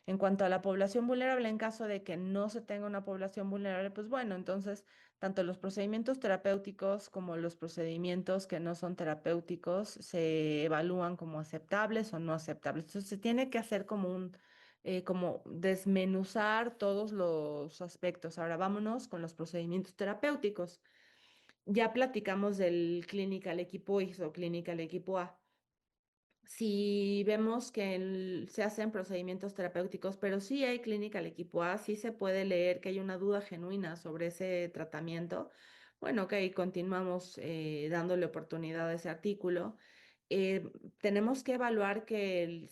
En cuanto a la población vulnerable, en caso de que no se tenga una población vulnerable, pues bueno, entonces tanto los procedimientos terapéuticos como los procedimientos que no son terapéuticos se evalúan como aceptables o no aceptables. Entonces se tiene que hacer como desmenuzar todos los aspectos. Ahora vámonos con los procedimientos terapéuticos. Ya platicamos del Clinical Equipo X o Clinical Equipo A. Si vemos que se hacen procedimientos terapéuticos, pero sí hay clínica al equipo A, sí se puede leer que hay una duda genuina sobre ese tratamiento. Bueno, ok, continuamos dándole oportunidad a ese artículo. Eh, Tenemos que evaluar que el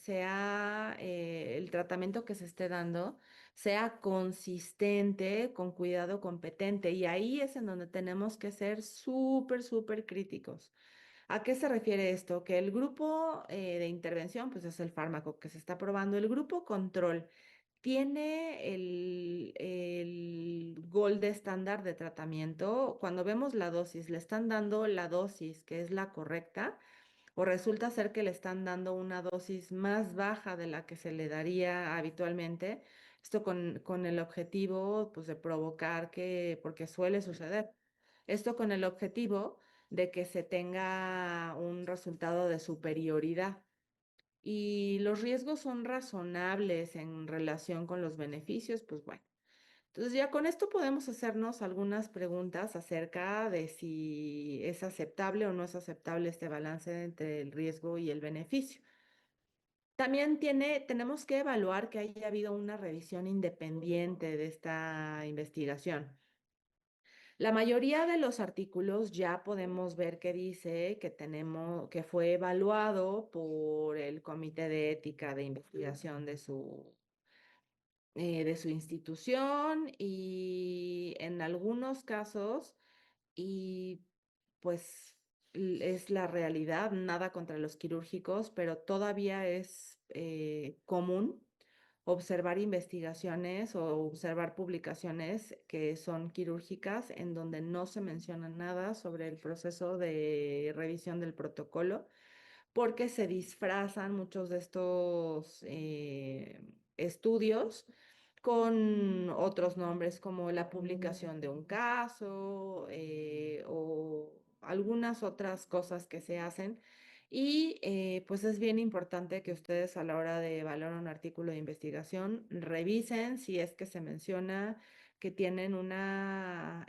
tratamiento que se esté dando sea consistente, con cuidado competente, y ahí es en donde tenemos que ser súper, súper críticos. ¿A qué se refiere esto? Que el grupo de intervención, pues es el fármaco que se está probando. El grupo control tiene el gol de estándar de tratamiento. Cuando vemos la dosis, le están dando la dosis que es la correcta o resulta ser que le están dando una dosis más baja de la que se le daría habitualmente. Esto con el objetivo, pues, de provocar porque suele suceder. Esto con el objetivo de que se tenga un resultado de superioridad. Y los riesgos son razonables en relación con los beneficios, pues bueno. Entonces ya con esto podemos hacernos algunas preguntas acerca de si es aceptable o no es aceptable este balance entre el riesgo y el beneficio. También tenemos que evaluar que haya habido una revisión independiente de esta investigación. La mayoría de los artículos ya podemos ver que dice que fue evaluado por el Comité de Ética de Investigación de su institución y en algunos casos, y pues es la realidad, nada contra los quirúrgicos, pero todavía es común observar investigaciones o observar publicaciones que son quirúrgicas en donde no se menciona nada sobre el proceso de revisión del protocolo porque se disfrazan muchos de estos estudios con otros nombres como la publicación de un caso o algunas otras cosas que se hacen. Y pues es bien importante que ustedes a la hora de evaluar un artículo de investigación revisen si es que se menciona que tienen una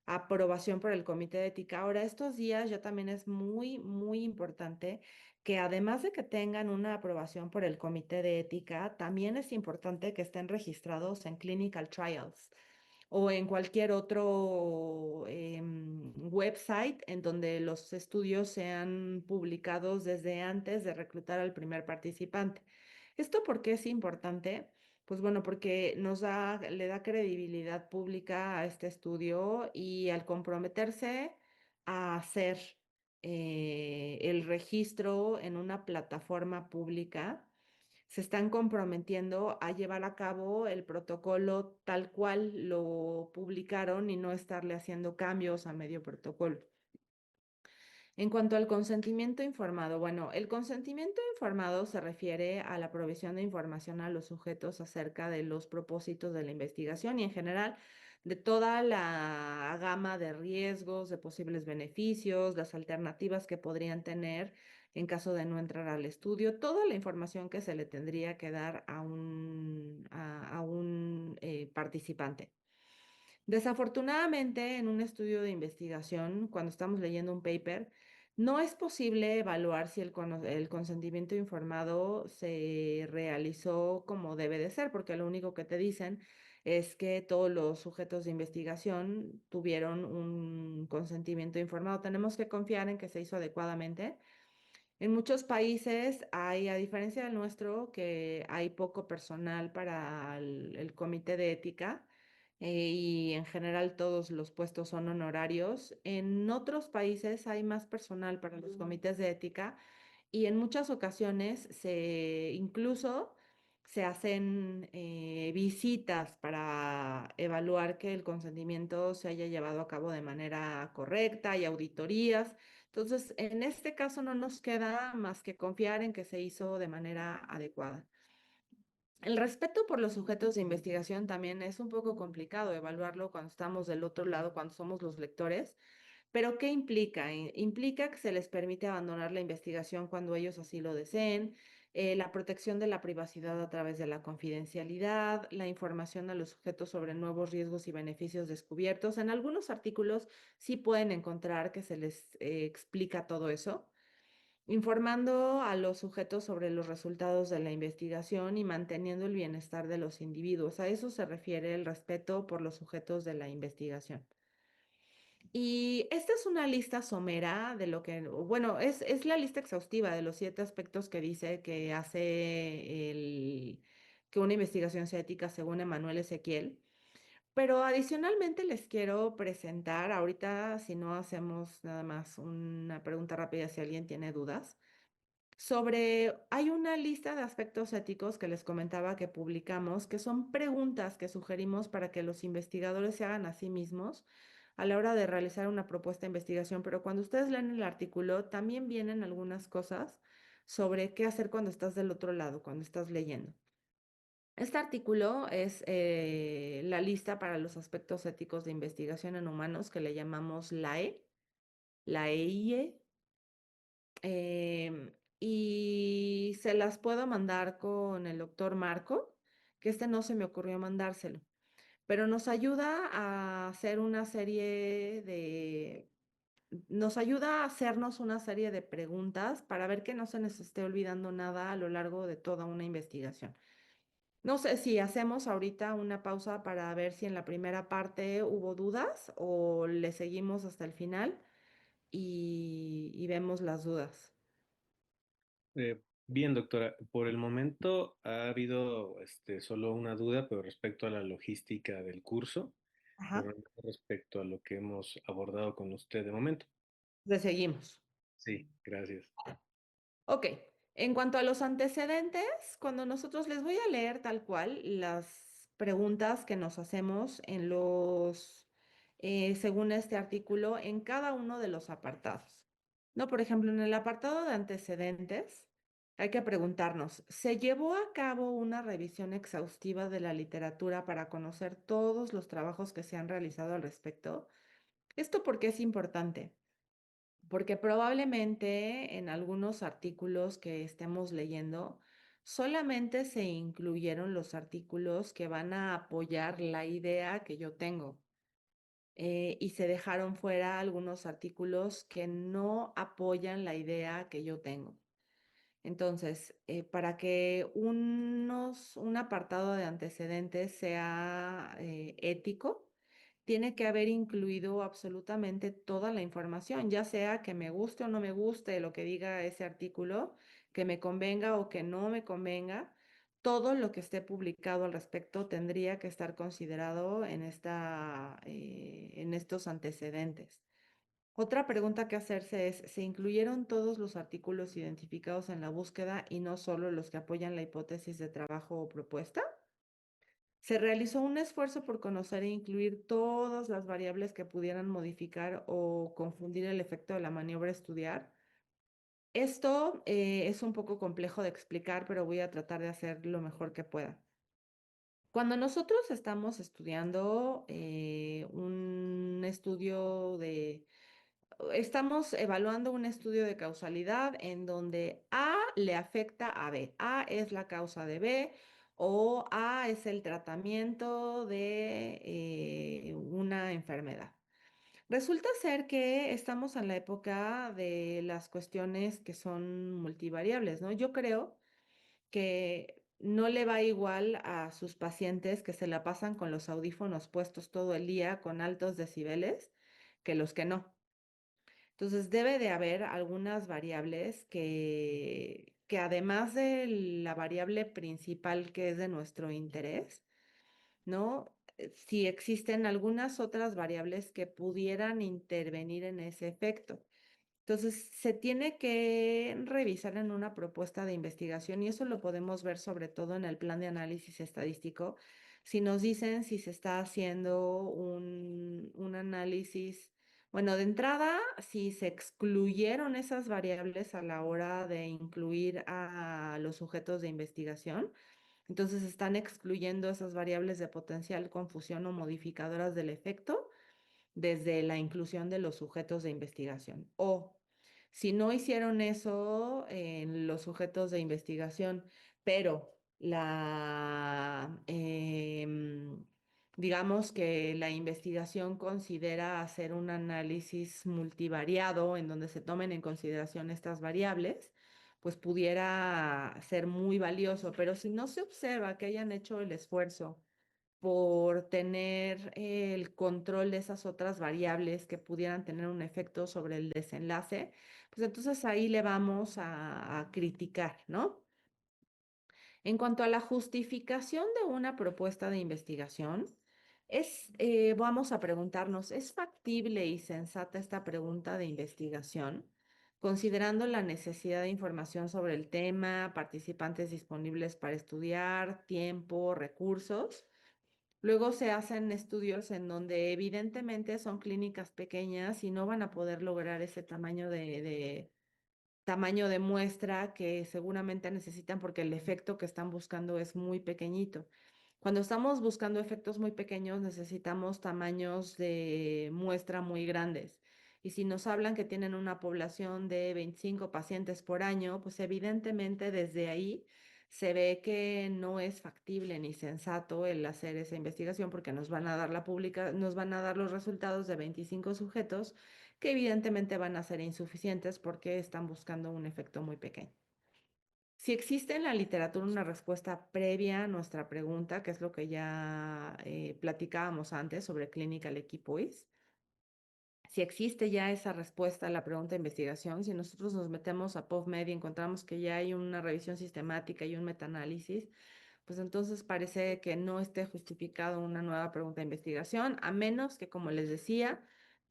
aprobación por el Comité de Ética. Ahora, estos días ya también es muy, muy importante que además de que tengan una aprobación por el Comité de Ética, también es importante que estén registrados en Clinical Trials o en cualquier otro website en donde los estudios sean publicados desde antes de reclutar al primer participante. ¿Esto por qué es importante? Pues bueno, porque le da credibilidad pública a este estudio y al comprometerse a hacer el registro en una plataforma pública, se están comprometiendo a llevar a cabo el protocolo tal cual lo publicaron y no estarle haciendo cambios a medio protocolo. En cuanto al consentimiento informado, bueno, el consentimiento informado se refiere a la provisión de información a los sujetos acerca de los propósitos de la investigación y en general de toda la gama de riesgos, de posibles beneficios, las alternativas que podrían tener en caso de no entrar al estudio, toda la información que se le tendría que dar a un participante. Desafortunadamente, en un estudio de investigación, cuando estamos leyendo un paper, no es posible evaluar si el consentimiento informado se realizó como debe de ser, porque lo único que te dicen es que todos los sujetos de investigación tuvieron un consentimiento informado. Tenemos que confiar en que se hizo adecuadamente. En muchos países hay, a diferencia del nuestro, que hay poco personal para el comité de ética, y en general todos los puestos son honorarios. En otros países hay más personal para los comités de ética y en muchas ocasiones incluso se hacen visitas para evaluar que el consentimiento se haya llevado a cabo de manera correcta y auditorías. Entonces, en este caso no nos queda más que confiar en que se hizo de manera adecuada. El respeto por los sujetos de investigación también es un poco complicado evaluarlo cuando estamos del otro lado, cuando somos los lectores, pero ¿qué implica? Implica que se les permite abandonar la investigación cuando ellos así lo deseen, la protección de la privacidad a través de la confidencialidad, la información a los sujetos sobre nuevos riesgos y beneficios descubiertos. En algunos artículos sí pueden encontrar que se les explica todo eso, informando a los sujetos sobre los resultados de la investigación y manteniendo el bienestar de los individuos. A eso se refiere el respeto por los sujetos de la investigación. Y esta es una lista somera de lo que, bueno, es la lista exhaustiva de los 7 aspectos que dice que hace que una investigación sea ética según Emanuel Ezequiel. Pero adicionalmente les quiero presentar, ahorita si no hacemos nada más una pregunta rápida si alguien tiene dudas, hay una lista de aspectos éticos que les comentaba que publicamos, que son preguntas que sugerimos para que los investigadores se hagan a sí mismos a la hora de realizar una propuesta de investigación, pero cuando ustedes leen el artículo también vienen algunas cosas sobre qué hacer cuando estás del otro lado, cuando estás leyendo. Este artículo es la lista para los aspectos éticos de investigación en humanos que le llamamos la EIE, y se las puedo mandar con el doctor Marco, que no se me ocurrió mandárselo, pero nos ayuda a hacer una serie nos ayuda a hacernos una serie de preguntas para ver que no se nos esté olvidando nada a lo largo de toda una investigación. No sé si hacemos ahorita una pausa para ver si en la primera parte hubo dudas o le seguimos hasta el final y vemos las dudas. Bien, doctora, por el momento ha habido solo una duda, pero respecto a la logística del curso, Ajá. pero no respecto a lo que hemos abordado con usted de momento. Le seguimos. Sí, gracias. Ok, en cuanto a los antecedentes, cuando nosotros les voy a leer tal cual las preguntas que nos hacemos según este artículo, en cada uno de los apartados. ¿No? Por ejemplo, en el apartado de antecedentes, hay que preguntarnos, ¿se llevó a cabo una revisión exhaustiva de la literatura para conocer todos los trabajos que se han realizado al respecto? ¿Esto por qué es importante? Porque probablemente en algunos artículos que estemos leyendo, solamente se incluyeron los artículos que van a apoyar la idea que yo tengo. Y se dejaron fuera algunos artículos que no apoyan la idea que yo tengo. Entonces, para que un apartado de antecedentes sea ético, tiene que haber incluido absolutamente toda la información, ya sea que me guste o no me guste lo que diga ese artículo, que me convenga o que no me convenga. Todo lo que esté publicado al respecto tendría que estar considerado en estos antecedentes. Otra pregunta que hacerse es, ¿se incluyeron todos los artículos identificados en la búsqueda y no solo los que apoyan la hipótesis de trabajo o propuesta? ¿Se realizó un esfuerzo por conocer e incluir todas las variables que pudieran modificar o confundir el efecto de la maniobra a estudiar? Esto es un poco complejo de explicar, pero voy a tratar de hacer lo mejor que pueda. Cuando nosotros estamos estudiando estamos evaluando un estudio de causalidad en donde A le afecta a B. A es la causa de B o A es el tratamiento de una enfermedad. Resulta ser que estamos en la época de las cuestiones que son multivariables, ¿no? Yo creo que no le va igual a sus pacientes que se la pasan con los audífonos puestos todo el día con altos decibeles que los que no. Entonces debe de haber algunas variables que además de la variable principal que es de nuestro interés, ¿no? Si existen algunas otras variables que pudieran intervenir en ese efecto. Entonces, se tiene que revisar en una propuesta de investigación y eso lo podemos ver sobre todo en el plan de análisis estadístico. Si nos dicen si se está haciendo un análisis, bueno, de entrada, si se excluyeron esas variables a la hora de incluir a los sujetos de investigación, entonces están excluyendo esas variables de potencial confusión o modificadoras del efecto desde la inclusión de los sujetos de investigación. O si no hicieron eso en los sujetos de investigación, pero digamos que la investigación considera hacer un análisis multivariado en donde se tomen en consideración estas variables, pues pudiera ser muy valioso. Pero si no se observa que hayan hecho el esfuerzo por tener el control de esas otras variables que pudieran tener un efecto sobre el desenlace, pues entonces ahí le vamos a criticar, ¿no? En cuanto a la justificación de una propuesta de investigación, vamos a preguntarnos, ¿es factible y sensata esta pregunta de investigación? Considerando la necesidad de información sobre el tema, participantes disponibles para estudiar, tiempo, recursos. Luego se hacen estudios en donde evidentemente son clínicas pequeñas y no van a poder lograr ese tamaño de muestra que seguramente necesitan porque el efecto que están buscando es muy pequeñito. Cuando estamos buscando efectos muy pequeños, necesitamos tamaños de muestra muy grandes. Y si nos hablan que tienen una población de 25 pacientes por año, pues evidentemente desde ahí se ve que no es factible ni sensato el hacer esa investigación porque nos van a dar nos van a dar los resultados de 25 sujetos que evidentemente van a ser insuficientes porque están buscando un efecto muy pequeño. Si existe en la literatura una respuesta previa a nuestra pregunta, que es lo que ya platicábamos antes sobre clinical equipoise, si existe ya esa respuesta a la pregunta de investigación, si nosotros nos metemos a PubMed y encontramos que ya hay una revisión sistemática y un metaanálisis, pues entonces parece que no esté justificado una nueva pregunta de investigación, a menos que, como les decía,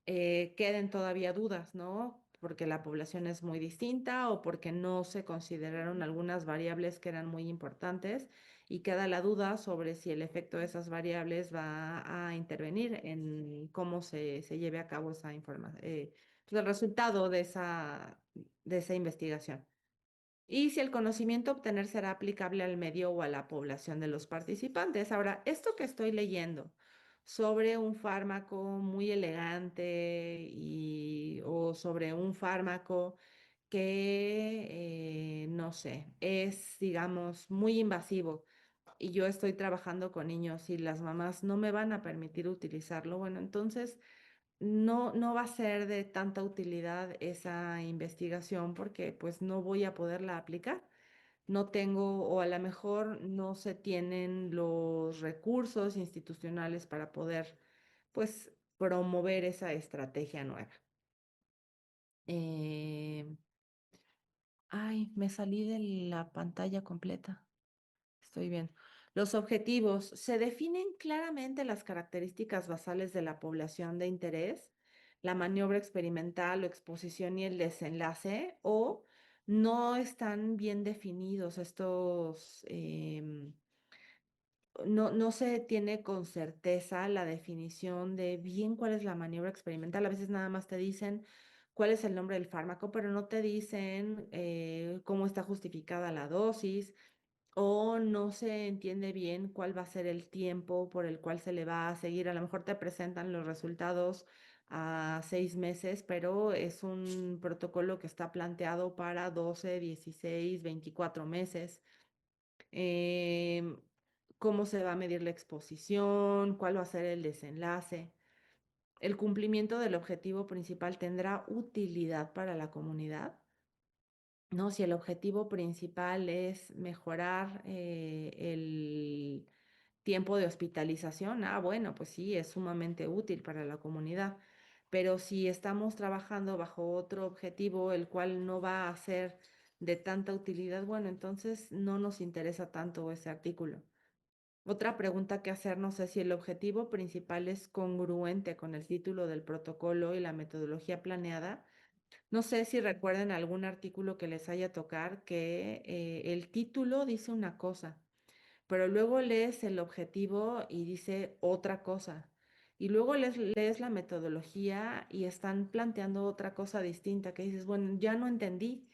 queden todavía dudas, ¿no? Porque la población es muy distinta o porque no se consideraron algunas variables que eran muy importantes y queda la duda sobre si el efecto de esas variables va a intervenir en cómo se lleve a cabo esa información, pues el resultado de esa investigación y si el conocimiento a obtener será aplicable al medio o a la población de los participantes. Ahora, esto que estoy leyendo sobre un fármaco muy elegante o sobre un fármaco que, no sé, es, digamos, muy invasivo y yo estoy trabajando con niños y las mamás no me van a permitir utilizarlo, bueno, entonces no va a ser de tanta utilidad esa investigación porque pues no voy a poderla aplicar. No tengo o a lo mejor no se tienen los recursos institucionales para poder pues promover esa estrategia nueva. Eh, me salí de la pantalla completa. Estoy bien. Los objetivos. Se definen claramente las características basales de la población de interés, la maniobra experimental o exposición y el desenlace, o no están bien definidos estos, no se tiene con certeza la definición de bien cuál es la maniobra experimental. A veces nada más te dicen cuál es el nombre del fármaco, pero no te dicen cómo está justificada la dosis o no se entiende bien cuál va a ser el tiempo por el cual se le va a seguir. A lo mejor te presentan los resultados a 6 meses, pero es un protocolo que está planteado para 12, 16, 24 meses. cómo se va a medir la exposición, cuál va a ser el desenlace. ¿El cumplimiento del objetivo principal tendrá utilidad para la comunidad? ¿No? Si el objetivo principal es mejorar el tiempo de hospitalización, bueno, pues sí, es sumamente útil para la comunidad. Pero si estamos trabajando bajo otro objetivo, el cual no va a ser de tanta utilidad, bueno, entonces no nos interesa tanto ese artículo. Otra pregunta que hacernos es si el objetivo principal es congruente con el título del protocolo y la metodología planeada. No sé si recuerden algún artículo que les haya tocar que el título dice una cosa, pero luego lees el objetivo y dice otra cosa. Y luego lees la metodología y están planteando otra cosa distinta que dices, bueno, ya no entendí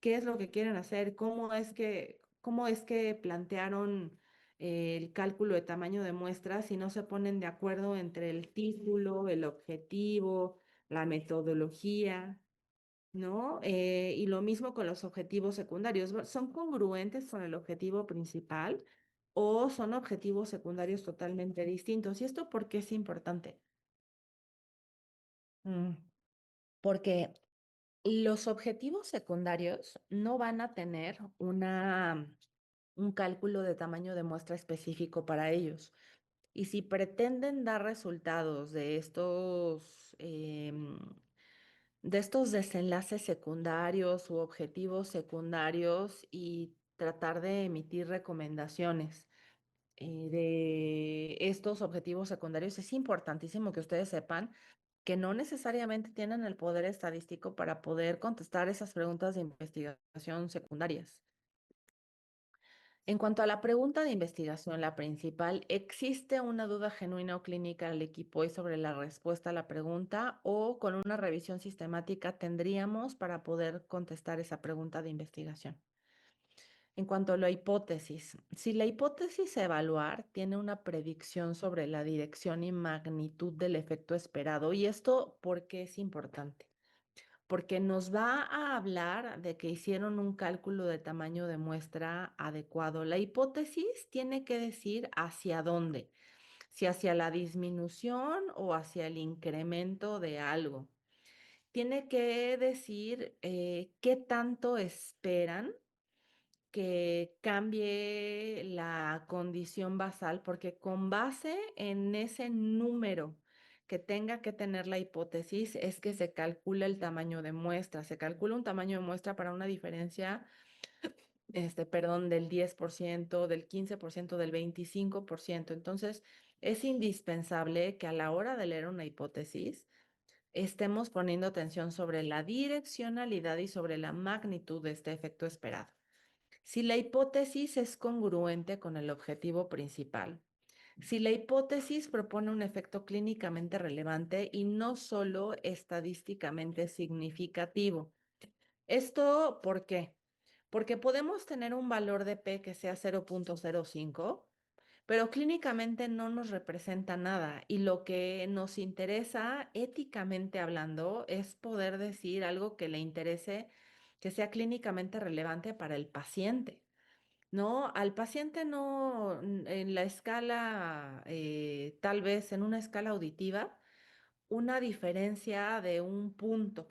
qué es lo que quieren hacer, cómo es que plantearon el cálculo de tamaño de muestras si no se ponen de acuerdo entre el título, el objetivo, la metodología. ¿No? Y lo mismo con los objetivos secundarios. ¿Son congruentes con el objetivo principal o son objetivos secundarios totalmente distintos? ¿Y esto por qué es importante? Mm, Porque los objetivos secundarios no van a tener un cálculo de tamaño de muestra específico para ellos. Y si pretenden dar resultados de estos desenlaces secundarios u objetivos secundarios y tratar de emitir recomendaciones de estos objetivos secundarios, es importantísimo que ustedes sepan que no necesariamente tienen el poder estadístico para poder contestar esas preguntas de investigación secundarias. En cuanto a la pregunta de investigación, la principal, ¿existe una duda genuina o clínica al equipo y sobre la respuesta a la pregunta o con una revisión sistemática tendríamos para poder contestar esa pregunta de investigación? En cuanto a la hipótesis, si la hipótesis a evaluar tiene una predicción sobre la dirección y magnitud del efecto esperado, ¿y esto por qué es importante? Porque nos va a hablar de que hicieron un cálculo de tamaño de muestra adecuado. La hipótesis tiene que decir hacia dónde, si hacia la disminución o hacia el incremento de algo. Tiene que decir qué tanto esperan que cambie la condición basal, porque con base en ese número que tenga que tener la hipótesis es que se calcula el tamaño de muestra. Se calcula un tamaño de muestra para una diferencia, perdón, del 10%, del 15%, del 25%. Entonces, es indispensable que a la hora de leer una hipótesis estemos poniendo atención sobre la direccionalidad y sobre la magnitud de este efecto esperado. Si la hipótesis es congruente con el objetivo principal, si la hipótesis propone un efecto clínicamente relevante y no solo estadísticamente significativo. ¿Esto por qué? Porque podemos tener un valor de P que sea 0.05, pero clínicamente no nos representa nada y lo que nos interesa éticamente hablando es poder decir algo que le interese, que sea clínicamente relevante para el paciente. No, al paciente no, en la escala, tal vez en una escala auditiva, una diferencia de un punto.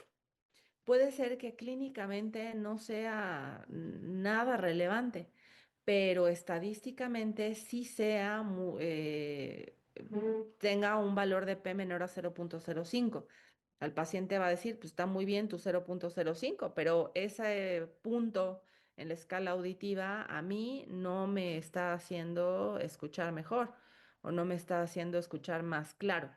Puede ser que clínicamente no sea nada relevante, pero estadísticamente sí sea, tenga un valor de P menor a 0.05. Al paciente va a decir, pues está muy bien tu 0.05, pero ese punto en la escala auditiva a mí no me está haciendo escuchar mejor o no me está haciendo escuchar más claro.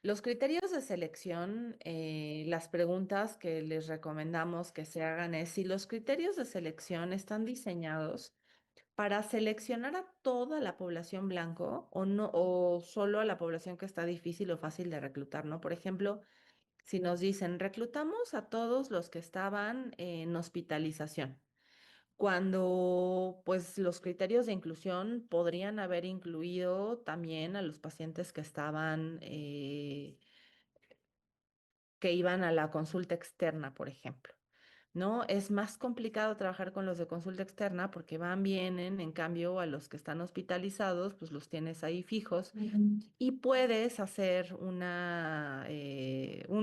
Los criterios de selección, las preguntas que les recomendamos que se hagan es si los criterios de selección están diseñados para seleccionar a toda la población blanco o no, o solo a la población que está difícil o fácil de reclutar, ¿no? Por ejemplo, si nos dicen reclutamos a todos los que estaban en hospitalización, cuando pues los criterios de inclusión podrían haber incluido también a los pacientes que estaban que iban a la consulta externa, por ejemplo. ¿no? Es más complicado trabajar con los de consulta externa porque van, vienen, en cambio a los que están hospitalizados, pues los tienes ahí fijos y puedes hacer un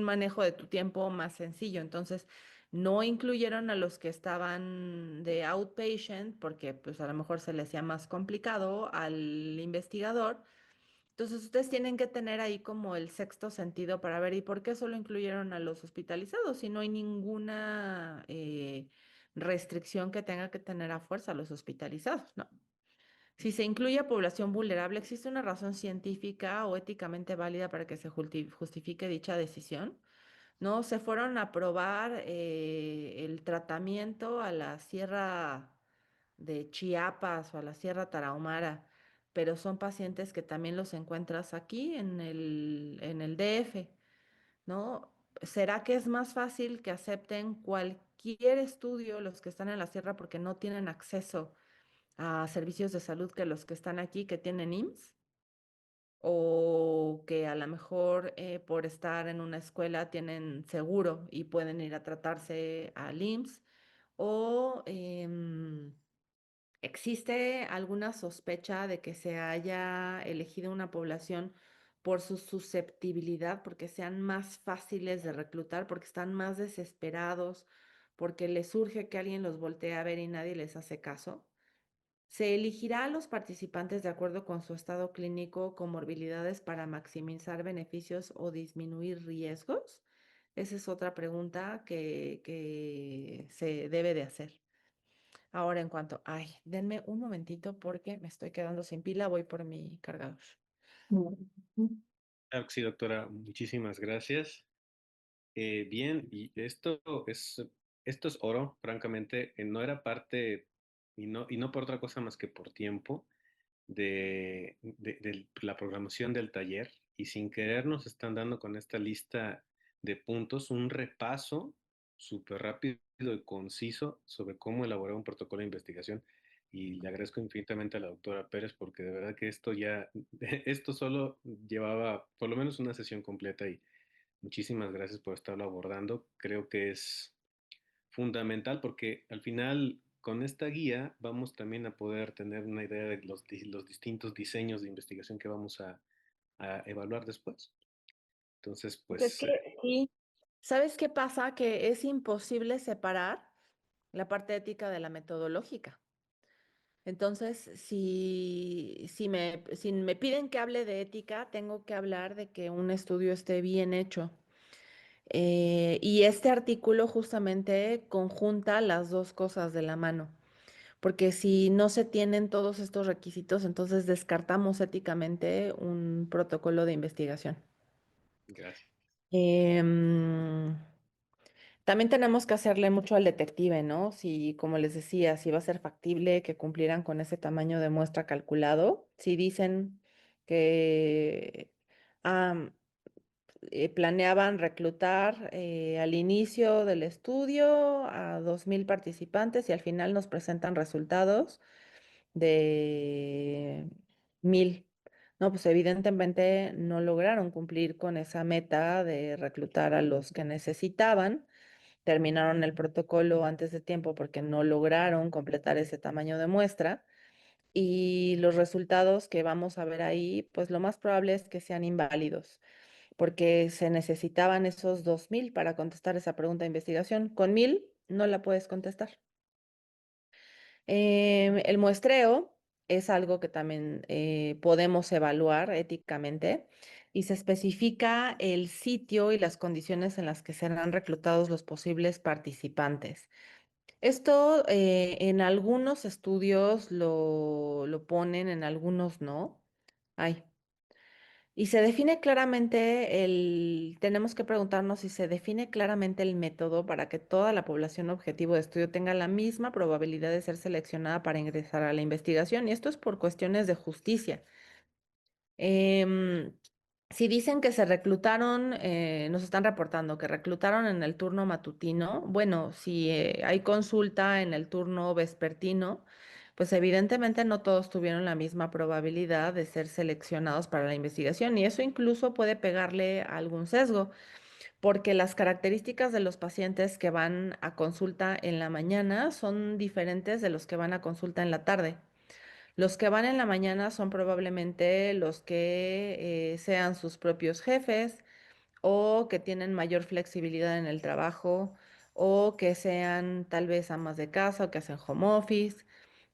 manejo de tu tiempo más sencillo. Entonces, no incluyeron a los que estaban de outpatient porque pues a lo mejor se les hacía más complicado al investigador. Entonces, ustedes tienen que tener ahí como el sexto sentido para ver, ¿y por qué solo incluyeron a los hospitalizados si no hay ninguna restricción que tenga que tener a fuerza a los hospitalizados? No. Si se incluye a población vulnerable, ¿existe una razón científica o éticamente válida para que se justifique dicha decisión? No, se fueron a probar el tratamiento a la Sierra de Chiapas o a la Sierra Tarahumara, pero son pacientes que también los encuentras aquí en el DF, ¿no? ¿Será que es más fácil que acepten cualquier estudio los que están en la sierra porque no tienen acceso a servicios de salud que los que están aquí que tienen IMSS? O que a lo mejor por estar en una escuela tienen seguro y pueden ir a tratarse al IMSS, o existe alguna sospecha de que se haya elegido una población por su susceptibilidad, porque sean más fáciles de reclutar, porque están más desesperados, porque les surge que alguien los voltee a ver y nadie les hace caso. Se elegirá a los participantes de acuerdo con su estado clínico, comorbilidades para maximizar beneficios o disminuir riesgos. Esa es otra pregunta que se debe de hacer. Ahora en cuanto, ay, denme un momentito porque me estoy quedando sin pila, voy por mi cargador. Claro que sí, doctora, muchísimas gracias. Bien, y esto es oro, francamente, no era parte, y no por otra cosa más que por tiempo, de la programación del taller, y sin querer nos están dando con esta lista de puntos un repaso súper rápido y conciso sobre cómo elaborar un protocolo de investigación. Y le agradezco infinitamente a la doctora Pérez porque de verdad que esto solo llevaba por lo menos una sesión completa y muchísimas gracias por estarlo abordando. Creo que es fundamental porque al final con esta guía vamos también a poder tener una idea de los distintos diseños de investigación que vamos a evaluar después. Entonces, Pues es pues, que sí. ¿Sabes qué pasa? Que es imposible separar la parte ética de la metodológica. Entonces, si me piden que hable de ética, tengo que hablar de que un estudio esté bien hecho. Y este artículo justamente conjunta las dos cosas de la mano, porque si no se tienen todos estos requisitos, entonces descartamos éticamente un protocolo de investigación. gracias. Em, También tenemos que hacerle mucho al detective, ¿no? Si, como les decía, si va a ser factible que cumplieran con ese tamaño de muestra calculado. Si dicen que ah, planeaban reclutar al inicio del estudio a 2,000 participantes y al final nos presentan resultados de 1,000. No, pues evidentemente no lograron cumplir con esa meta de reclutar a los que necesitaban, terminaron el protocolo antes de tiempo porque no lograron completar ese tamaño de muestra y los resultados que vamos a ver ahí, pues lo más probable es que sean inválidos porque se necesitaban esos 2,000 para contestar esa pregunta de investigación. Con 1,000 no la puedes contestar. El muestreo es algo que también podemos evaluar éticamente y se especifica el sitio y las condiciones en las que serán reclutados los posibles participantes. Esto en algunos estudios lo ponen, en algunos no. Ay. Y se define claramente tenemos que preguntarnos si se define claramente el método para que toda la población objetivo de estudio tenga la misma probabilidad de ser seleccionada para ingresar a la investigación. Y esto es por cuestiones de justicia. Em, si dicen que se reclutaron, nos están reportando que reclutaron en el turno matutino, bueno, si hay consulta en el turno vespertino, pues evidentemente no todos tuvieron la misma probabilidad de ser seleccionados para la investigación y eso incluso puede pegarle algún sesgo, porque las características de los pacientes que van a consulta en la mañana son diferentes de los que van a consulta en la tarde. Los que van en la mañana son probablemente los que sean sus propios jefes o que tienen mayor flexibilidad en el trabajo o que sean tal vez amas de casa o que hacen home office.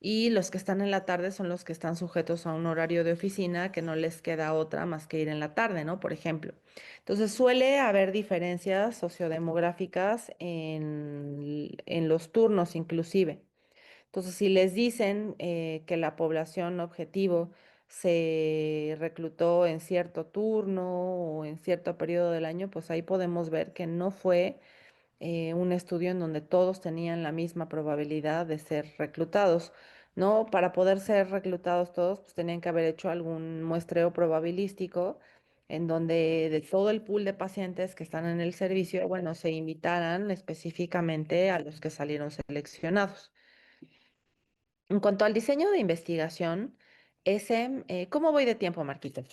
Y los que están en la tarde son los que están sujetos a un horario de oficina que no les queda otra más que ir en la tarde, ¿no? Por ejemplo. Entonces suele haber diferencias sociodemográficas en los turnos inclusive. Entonces, si les dicen que la población objetivo se reclutó en cierto turno o en cierto periodo del año, pues ahí podemos ver que no fue un estudio en donde todos tenían la misma probabilidad de ser reclutados, ¿no? Para poder ser reclutados todos, pues tenían que haber hecho algún muestreo probabilístico en donde de todo el pool de pacientes que están en el servicio, bueno, se invitaran específicamente a los que salieron seleccionados. En cuanto al diseño de investigación, ¿cómo voy de tiempo, Marquito?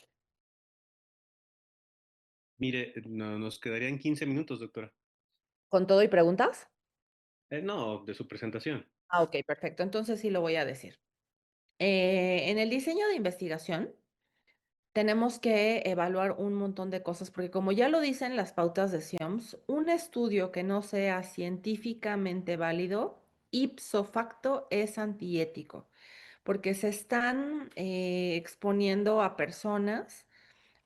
Mire, nos quedarían 15 minutos, doctora. ¿Con todo y preguntas? No, de su presentación. Ah, ok, perfecto. Entonces sí lo voy a decir. En el diseño de investigación tenemos que evaluar un montón de cosas, porque como ya lo dicen las pautas de SIOMS, un estudio que no sea científicamente válido, ipso facto, es antiético, porque se están exponiendo a personas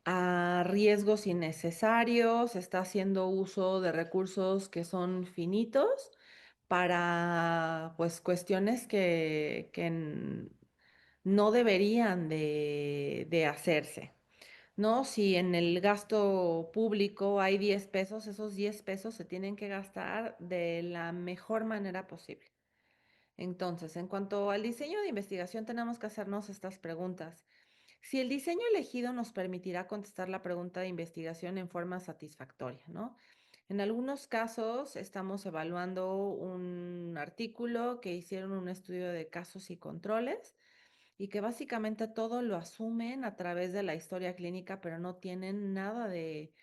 a riesgos innecesarios, está haciendo uso de recursos que son finitos para pues cuestiones que no deberían de hacerse, ¿no? Si en el gasto público hay 10 pesos, esos 10 pesos se tienen que gastar de la mejor manera posible. Entonces, en cuanto al diseño de investigación, tenemos que hacernos estas preguntas. Si el diseño elegido nos permitirá contestar la pregunta de investigación en forma satisfactoria, ¿no? En algunos casos estamos evaluando un artículo que hicieron un estudio de casos y controles y que básicamente todo lo asumen a través de la historia clínica, pero no tienen nada de,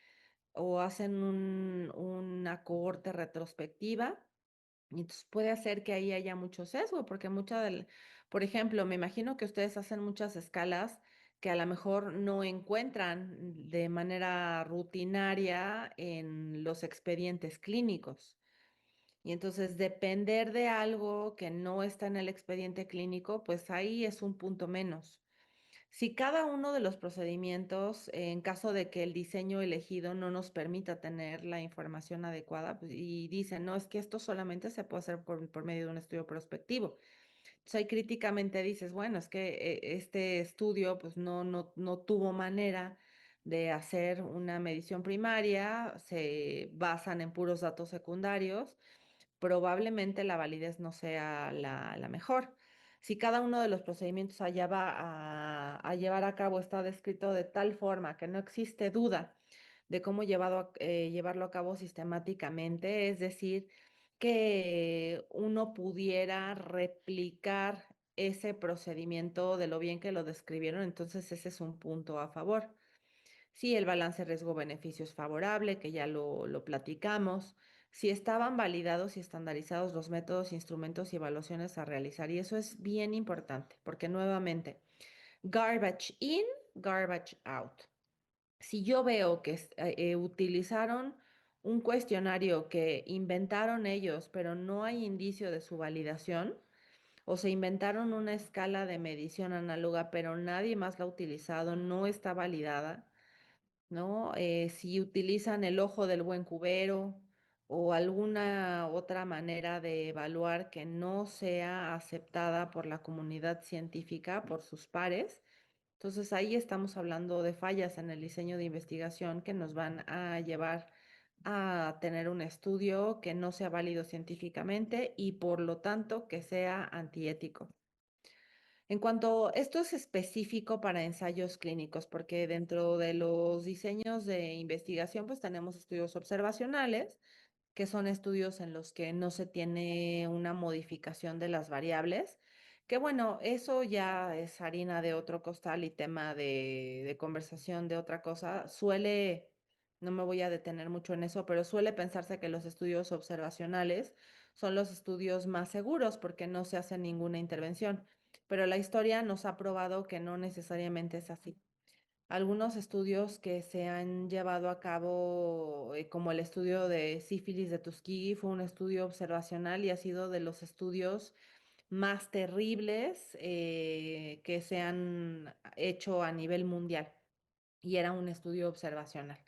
o hacen una cohorte retrospectiva. Y entonces puede hacer que ahí haya mucho sesgo, porque por ejemplo, me imagino que ustedes hacen muchas escalas que a lo mejor no encuentran de manera rutinaria en los expedientes clínicos. Y entonces depender de algo que no está en el expediente clínico, pues ahí es un punto menos. Si cada uno de los procedimientos, en caso de que el diseño elegido no nos permita tener la información adecuada, pues, y dicen, no, es que esto solamente se puede hacer por medio de un estudio prospectivo. Entonces ahí críticamente dices, bueno, es que este estudio pues no tuvo manera de hacer una medición primaria, se basan en puros datos secundarios, probablemente la validez no sea la mejor. Si cada uno de los procedimientos allá va a llevar a cabo está descrito de tal forma que no existe duda de cómo llevarlo a cabo sistemáticamente, es decir, que uno pudiera replicar ese procedimiento de lo bien que lo describieron, entonces ese es un punto a favor. Si el balance riesgo-beneficio es favorable, que ya lo platicamos, si estaban validados y estandarizados los métodos, instrumentos y evaluaciones a realizar. Y eso es bien importante, porque nuevamente, garbage in, garbage out. Si yo veo que utilizaron un cuestionario que inventaron ellos, pero no hay indicio de su validación, o se inventaron una escala de medición análoga, pero nadie más la ha utilizado, no está validada, ¿no? Si utilizan el ojo del buen cubero o alguna otra manera de evaluar que no sea aceptada por la comunidad científica, por sus pares. Entonces ahí estamos hablando de fallas en el diseño de investigación que nos van a llevar a tener un estudio que no sea válido científicamente y por lo tanto que sea antiético. En cuanto, esto es específico para ensayos clínicos, porque dentro de los diseños de investigación, pues tenemos estudios observacionales, que son estudios en los que no se tiene una modificación de las variables, que bueno, eso ya es harina de otro costal y tema de conversación de otra cosa. No me voy a detener mucho en eso, pero suele pensarse que los estudios observacionales son los estudios más seguros porque no se hace ninguna intervención. Pero la historia nos ha probado que no necesariamente es así. Algunos estudios que se han llevado a cabo, como el estudio de sífilis de Tuskegee, fue un estudio observacional y ha sido de los estudios más terribles que se han hecho a nivel mundial. Y era un estudio observacional,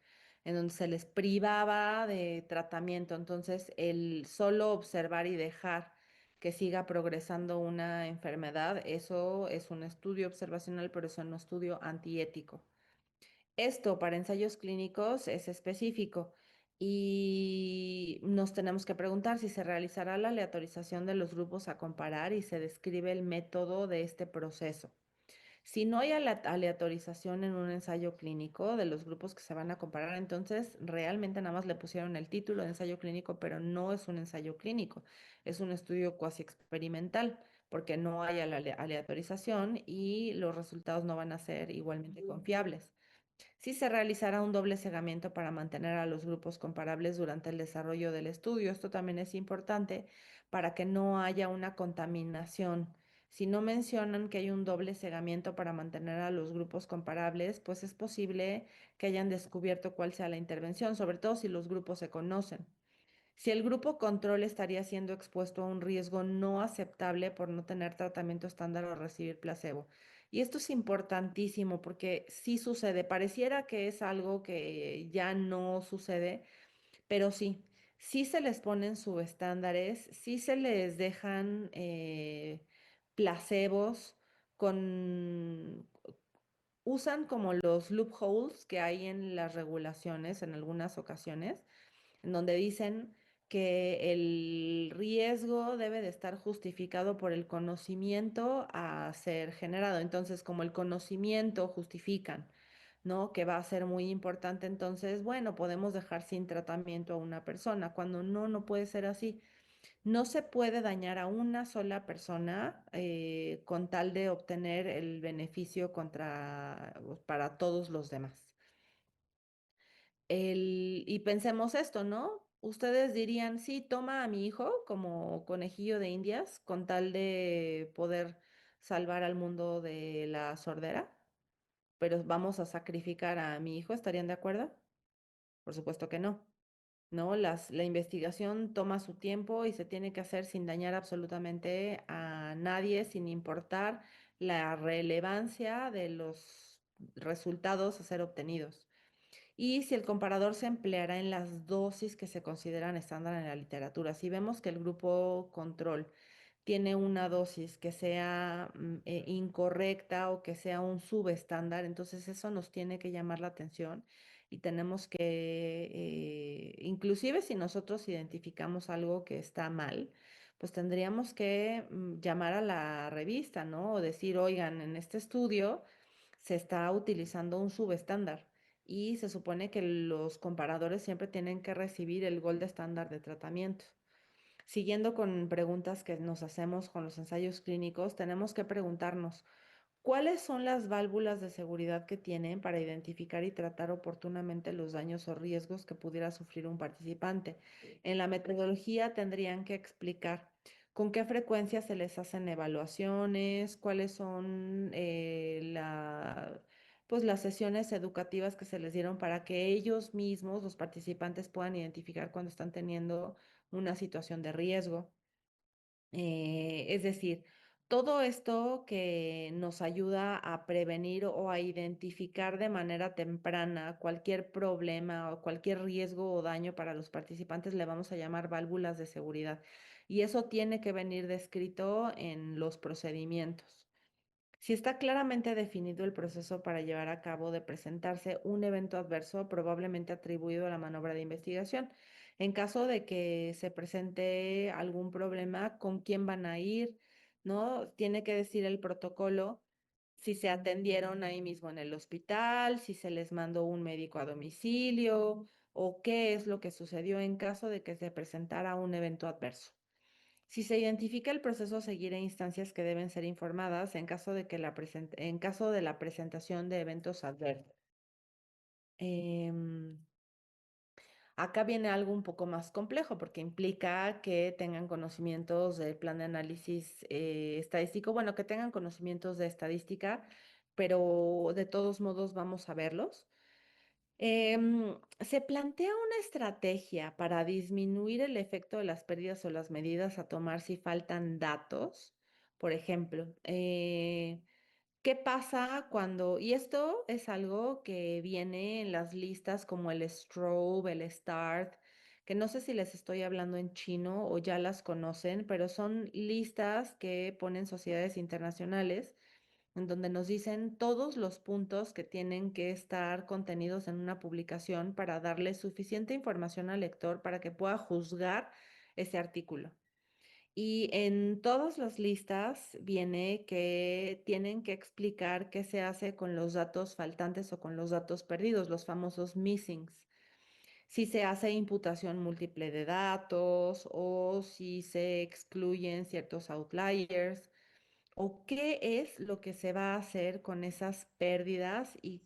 en donde se les privaba de tratamiento. Entonces, el solo observar y dejar que siga progresando una enfermedad, eso es un estudio observacional, pero es un estudio antiético. Esto para ensayos clínicos es específico y nos tenemos que preguntar si se realizará la aleatorización de los grupos a comparar y se describe el método de este proceso. Si no hay aleatorización en un ensayo clínico de los grupos que se van a comparar, entonces realmente nada más le pusieron el título de ensayo clínico, pero no es un ensayo clínico, es un estudio cuasi experimental, porque no hay aleatorización y los resultados no van a ser igualmente confiables. Si se realizará un doble cegamiento para mantener a los grupos comparables durante el desarrollo del estudio. Esto también es importante para que no haya una contaminación. Si no mencionan que hay un doble cegamiento para mantener a los grupos comparables, pues es posible que hayan descubierto cuál sea la intervención, sobre todo si los grupos se conocen. Si el grupo control estaría siendo expuesto a un riesgo no aceptable por no tener tratamiento estándar o recibir placebo. Y esto es importantísimo porque sí sucede, pareciera que es algo que ya no sucede, pero sí, sí se les ponen subestándares, sí se les dejan placebos con... Usan como los loopholes que hay en las regulaciones en algunas ocasiones en donde dicen que el riesgo debe de estar justificado por el conocimiento a ser generado. Entonces, como el conocimiento justifican, ¿no? Que va a ser muy importante, entonces, bueno, podemos dejar sin tratamiento a una persona, cuando no, no puede ser así. No se puede dañar a una sola persona con tal de obtener el beneficio para todos los demás. Y pensemos esto, ¿no? Ustedes dirían, sí, toma a mi hijo como conejillo de Indias con tal de poder salvar al mundo de la sordera, pero vamos a sacrificar a mi hijo, ¿estarían de acuerdo? Por supuesto que no, ¿no? La investigación toma su tiempo y se tiene que hacer sin dañar absolutamente a nadie, sin importar la relevancia de los resultados a ser obtenidos y si el comparador se empleará en las dosis que se consideran estándar en la literatura. Si vemos que el grupo control tiene una dosis que sea incorrecta o que sea un subestándar, entonces eso nos tiene que llamar la atención y tenemos que, inclusive si nosotros identificamos algo que está mal, pues tendríamos que llamar a la revista, ¿no? O decir, oigan, en este estudio se está utilizando un subestándar y se supone que los comparadores siempre tienen que recibir el gold estándar de tratamiento. Siguiendo con preguntas que nos hacemos con los ensayos clínicos, tenemos que preguntarnos, ¿cuáles son las válvulas de seguridad que tienen para identificar y tratar oportunamente los daños o riesgos que pudiera sufrir un participante? En la metodología tendrían que explicar con qué frecuencia se les hacen evaluaciones, cuáles son pues las sesiones educativas que se les dieron para que ellos mismos, los participantes, puedan identificar cuando están teniendo una situación de riesgo. Es decir, todo esto que nos ayuda a prevenir o a identificar de manera temprana cualquier problema o cualquier riesgo o daño para los participantes le vamos a llamar válvulas de seguridad. Y eso tiene que venir descrito en los procedimientos. Si está claramente definido el proceso para llevar a cabo de presentarse un evento adverso probablemente atribuido a la maniobra de investigación, en caso de que se presente algún problema, con quién van a ir, ¿no? Tiene que decir el protocolo si se atendieron ahí mismo en el hospital, si se les mandó un médico a domicilio o qué es lo que sucedió en caso de que se presentara un evento adverso. Si se identifica el proceso a seguir e instancias que deben ser informadas en caso de que en caso de la presentación de eventos adversos. Acá viene algo un poco más complejo porque implica que tengan conocimientos del plan de análisis estadístico, bueno, que tengan conocimientos de estadística, pero de todos modos vamos a verlos. Se plantea una estrategia para disminuir el efecto de las pérdidas o las medidas a tomar si faltan datos. Por ejemplo, ¿qué pasa cuando, y esto es algo que viene en las listas como el Strobe, el START, que no sé si les estoy hablando en chino o ya las conocen, pero son listas que ponen sociedades internacionales en donde nos dicen todos los puntos que tienen que estar contenidos en una publicación para darle suficiente información al lector para que pueda juzgar ese artículo. Y en todas las listas viene que tienen que explicar qué se hace con los datos faltantes o con los datos perdidos, los famosos missings. Si se hace imputación múltiple de datos o si se excluyen ciertos outliers o qué es lo que se va a hacer con esas pérdidas y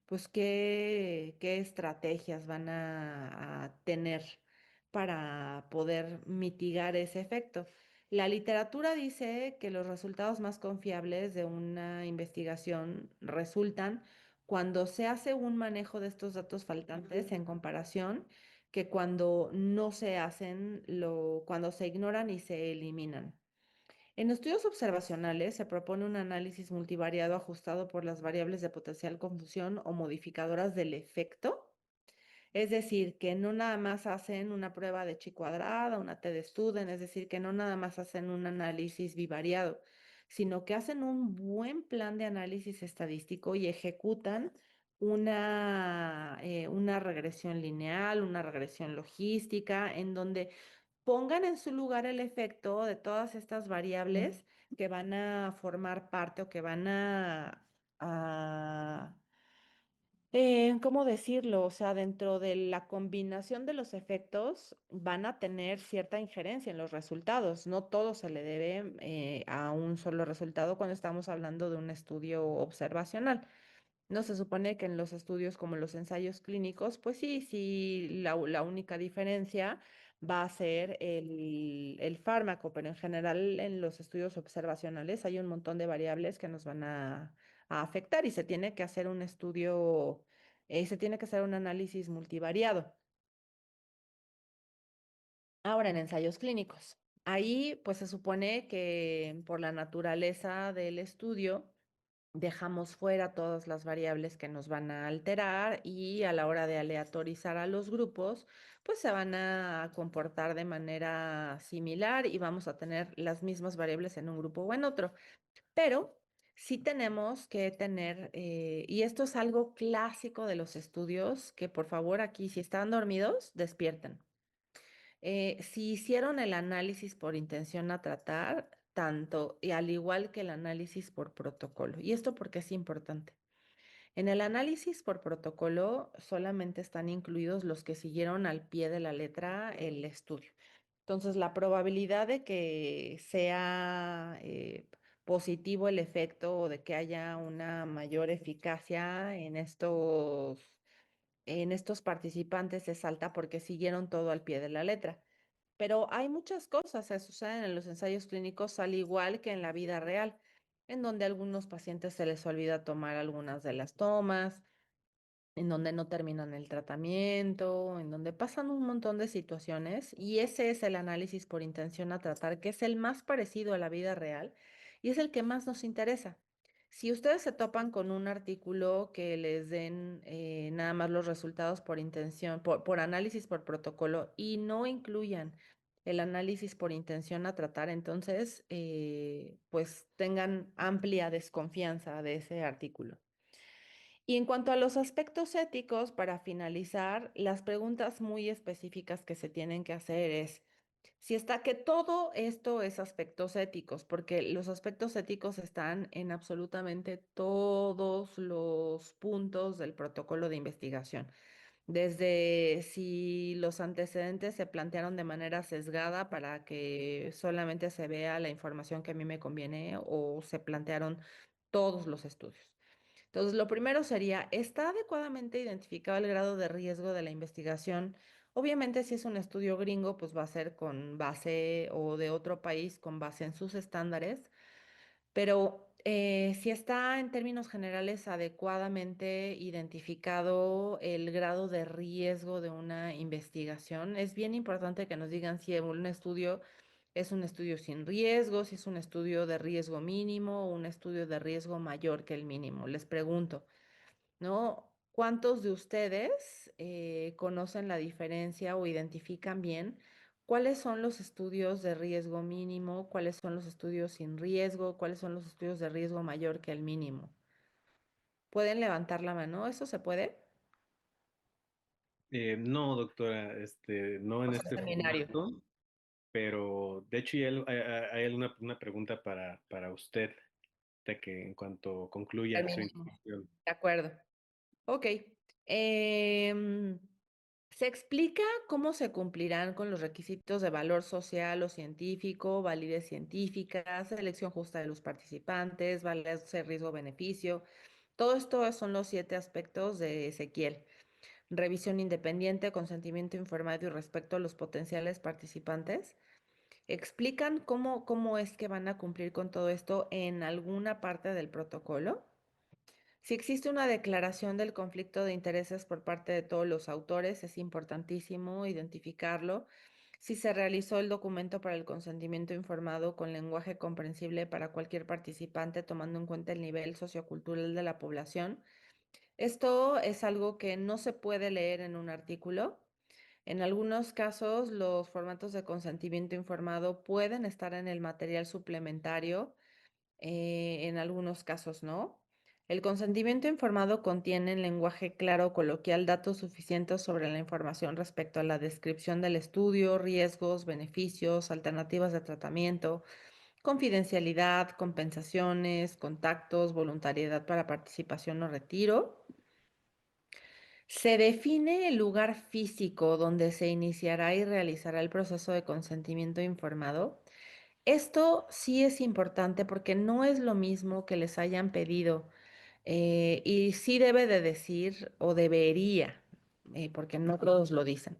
pues qué estrategias van a tener para poder mitigar ese efecto. La literatura dice que los resultados más confiables de una investigación resultan cuando se hace un manejo de estos datos faltantes en comparación que cuando no se hacen, cuando se ignoran y se eliminan. En estudios observacionales se propone un análisis multivariado ajustado por las variables de potencial confusión o modificadoras del efecto. Es decir, que no nada más hacen una prueba de chi cuadrada, una t de Student, es decir, que no nada más hacen un análisis bivariado, sino que hacen un buen plan de análisis estadístico y ejecutan una regresión lineal, una regresión logística, en donde pongan en su lugar el efecto de todas estas variables que van a formar parte o que van a ¿cómo decirlo? O sea, dentro de la combinación de los efectos van a tener cierta injerencia en los resultados. No todo se le debe a un solo resultado cuando estamos hablando de un estudio observacional. No se supone que en los estudios como los ensayos clínicos, pues sí, sí, la única diferencia va a ser el fármaco, pero en general en los estudios observacionales hay un montón de variables que nos van a afectar y se tiene que hacer un estudio, se tiene que hacer un análisis multivariado. Ahora en ensayos clínicos. Ahí pues se supone que por la naturaleza del estudio, dejamos fuera todas las variables que nos van a alterar y a la hora de aleatorizar a los grupos, pues se van a comportar de manera similar y vamos a tener las mismas variables en un grupo o en otro. Pero sí tenemos que tener, y esto es algo clásico de los estudios, que por favor aquí, si están dormidos, despierten. Si hicieron el análisis por intención a tratar, tanto y al igual que el análisis por protocolo. ¿Y esto porque es importante? En el análisis por protocolo solamente están incluidos los que siguieron al pie de la letra el estudio. Entonces, la probabilidad de que sea positivo el efecto o de que haya una mayor eficacia en estos participantes es alta porque siguieron todo al pie de la letra. Pero hay muchas cosas que suceden en los ensayos clínicos al igual que en la vida real, en donde a algunos pacientes se les olvida tomar algunas de las tomas, en donde no terminan el tratamiento, en donde pasan un montón de situaciones y ese es el análisis por intención a tratar, que es el más parecido a la vida real y es el que más nos interesa. Si ustedes se topan con un artículo que les den nada más los resultados por intención, por análisis por protocolo y no incluyan el análisis por intención a tratar, entonces pues tengan amplia desconfianza de ese artículo. Y en cuanto a los aspectos éticos, para finalizar, las preguntas muy específicas que se tienen que hacer es si está que todo esto es aspectos éticos, porque los aspectos éticos están en absolutamente todos los puntos del protocolo de investigación. Desde si los antecedentes se plantearon de manera sesgada para que solamente se vea la información que a mí me conviene o se plantearon todos los estudios. Entonces, lo primero sería, ¿está adecuadamente identificado el grado de riesgo de la investigación? Obviamente, si es un estudio gringo, pues va a ser con base o de otro país con base en sus estándares, pero si está en términos generales adecuadamente identificado el grado de riesgo de una investigación, es bien importante que nos digan si un estudio es un estudio sin riesgo, si es un estudio de riesgo mínimo o un estudio de riesgo mayor que el mínimo. Les pregunto, ¿no? ¿Cuántos de ustedes conocen la diferencia o identifican bien cuáles son los estudios de riesgo mínimo, cuáles son los estudios sin riesgo, cuáles son los estudios de riesgo mayor que el mínimo? ¿Pueden levantar la mano? ¿Eso se puede? No, doctora, no O en sea, este seminario. formato, pero de hecho ya hay una pregunta para usted, de que en cuanto concluya su Terminamos. intervención. De acuerdo. Ok. Em, Se explica cómo se cumplirán con los requisitos de valor social o científico, validez científica, selección justa de los participantes, balance riesgo-beneficio. Todo esto son los 7 aspectos de Ezequiel. Revisión independiente, consentimiento informado y respeto a los potenciales participantes. ¿Explican cómo es que van a cumplir con todo esto en alguna parte del protocolo? Si existe una declaración del conflicto de intereses por parte de todos los autores, es importantísimo identificarlo. Si se realizó el documento para el consentimiento informado con lenguaje comprensible para cualquier participante, tomando en cuenta el nivel sociocultural de la población. Esto es algo que no se puede leer en un artículo. En algunos casos, los formatos de consentimiento informado pueden estar en el material suplementario, en algunos casos no. El consentimiento informado contiene en lenguaje claro coloquial datos suficientes sobre la información respecto a la descripción del estudio, riesgos, beneficios, alternativas de tratamiento, confidencialidad, compensaciones, contactos, voluntariedad para participación o retiro. Se define el lugar físico donde se iniciará y realizará el proceso de consentimiento informado. Esto sí es importante porque no es lo mismo que les hayan pedido, y sí debe de decir o debería, porque no todos lo dicen,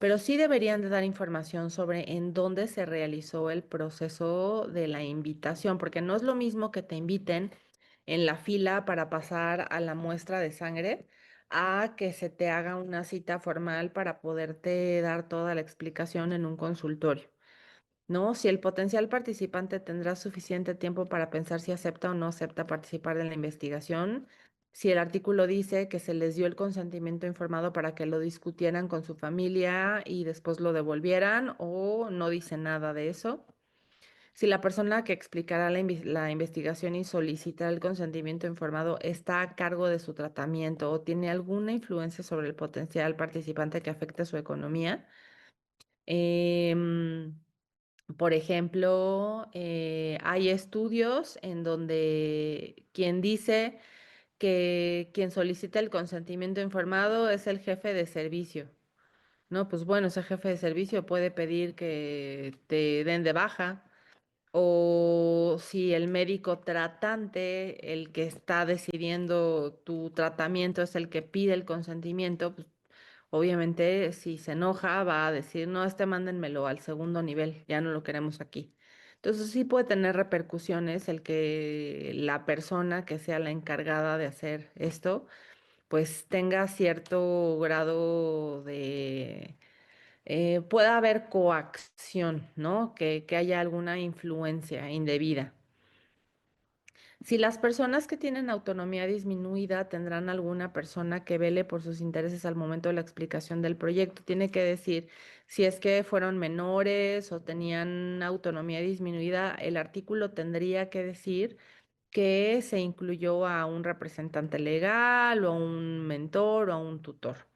pero sí deberían de dar información sobre en dónde se realizó el proceso de la invitación, porque no es lo mismo que te inviten en la fila para pasar a la muestra de sangre a que se te haga una cita formal para poderte dar toda la explicación en un consultorio. ¿No? Si el potencial participante tendrá suficiente tiempo para pensar si acepta o no acepta participar en la investigación, si el artículo dice que se les dio el consentimiento informado para que lo discutieran con su familia y después lo devolvieran o no dice nada de eso. Si la persona que explicará la investigación y solicitará el consentimiento informado está a cargo de su tratamiento o tiene alguna influencia sobre el potencial participante que afecte su economía. Em, por ejemplo, hay estudios en donde quien dice que quien solicita el consentimiento informado es el jefe de servicio. No, pues bueno, ese jefe de servicio puede pedir que te den de baja, o si el médico tratante, el que está decidiendo tu tratamiento, es el que pide el consentimiento, pues obviamente si se enoja va a decir, no, mándenmelo al segundo nivel, ya no lo queremos aquí. Entonces sí puede tener repercusiones el que la persona que sea la encargada de hacer esto, pues tenga cierto grado de pueda haber coacción, ¿no? Que haya alguna influencia indebida. Si las personas que tienen autonomía disminuida tendrán alguna persona que vele por sus intereses al momento de la explicación del proyecto, tiene que decir si es que fueron menores o tenían autonomía disminuida, el artículo tendría que decir que se incluyó a un representante legal o a un mentor o a un tutor.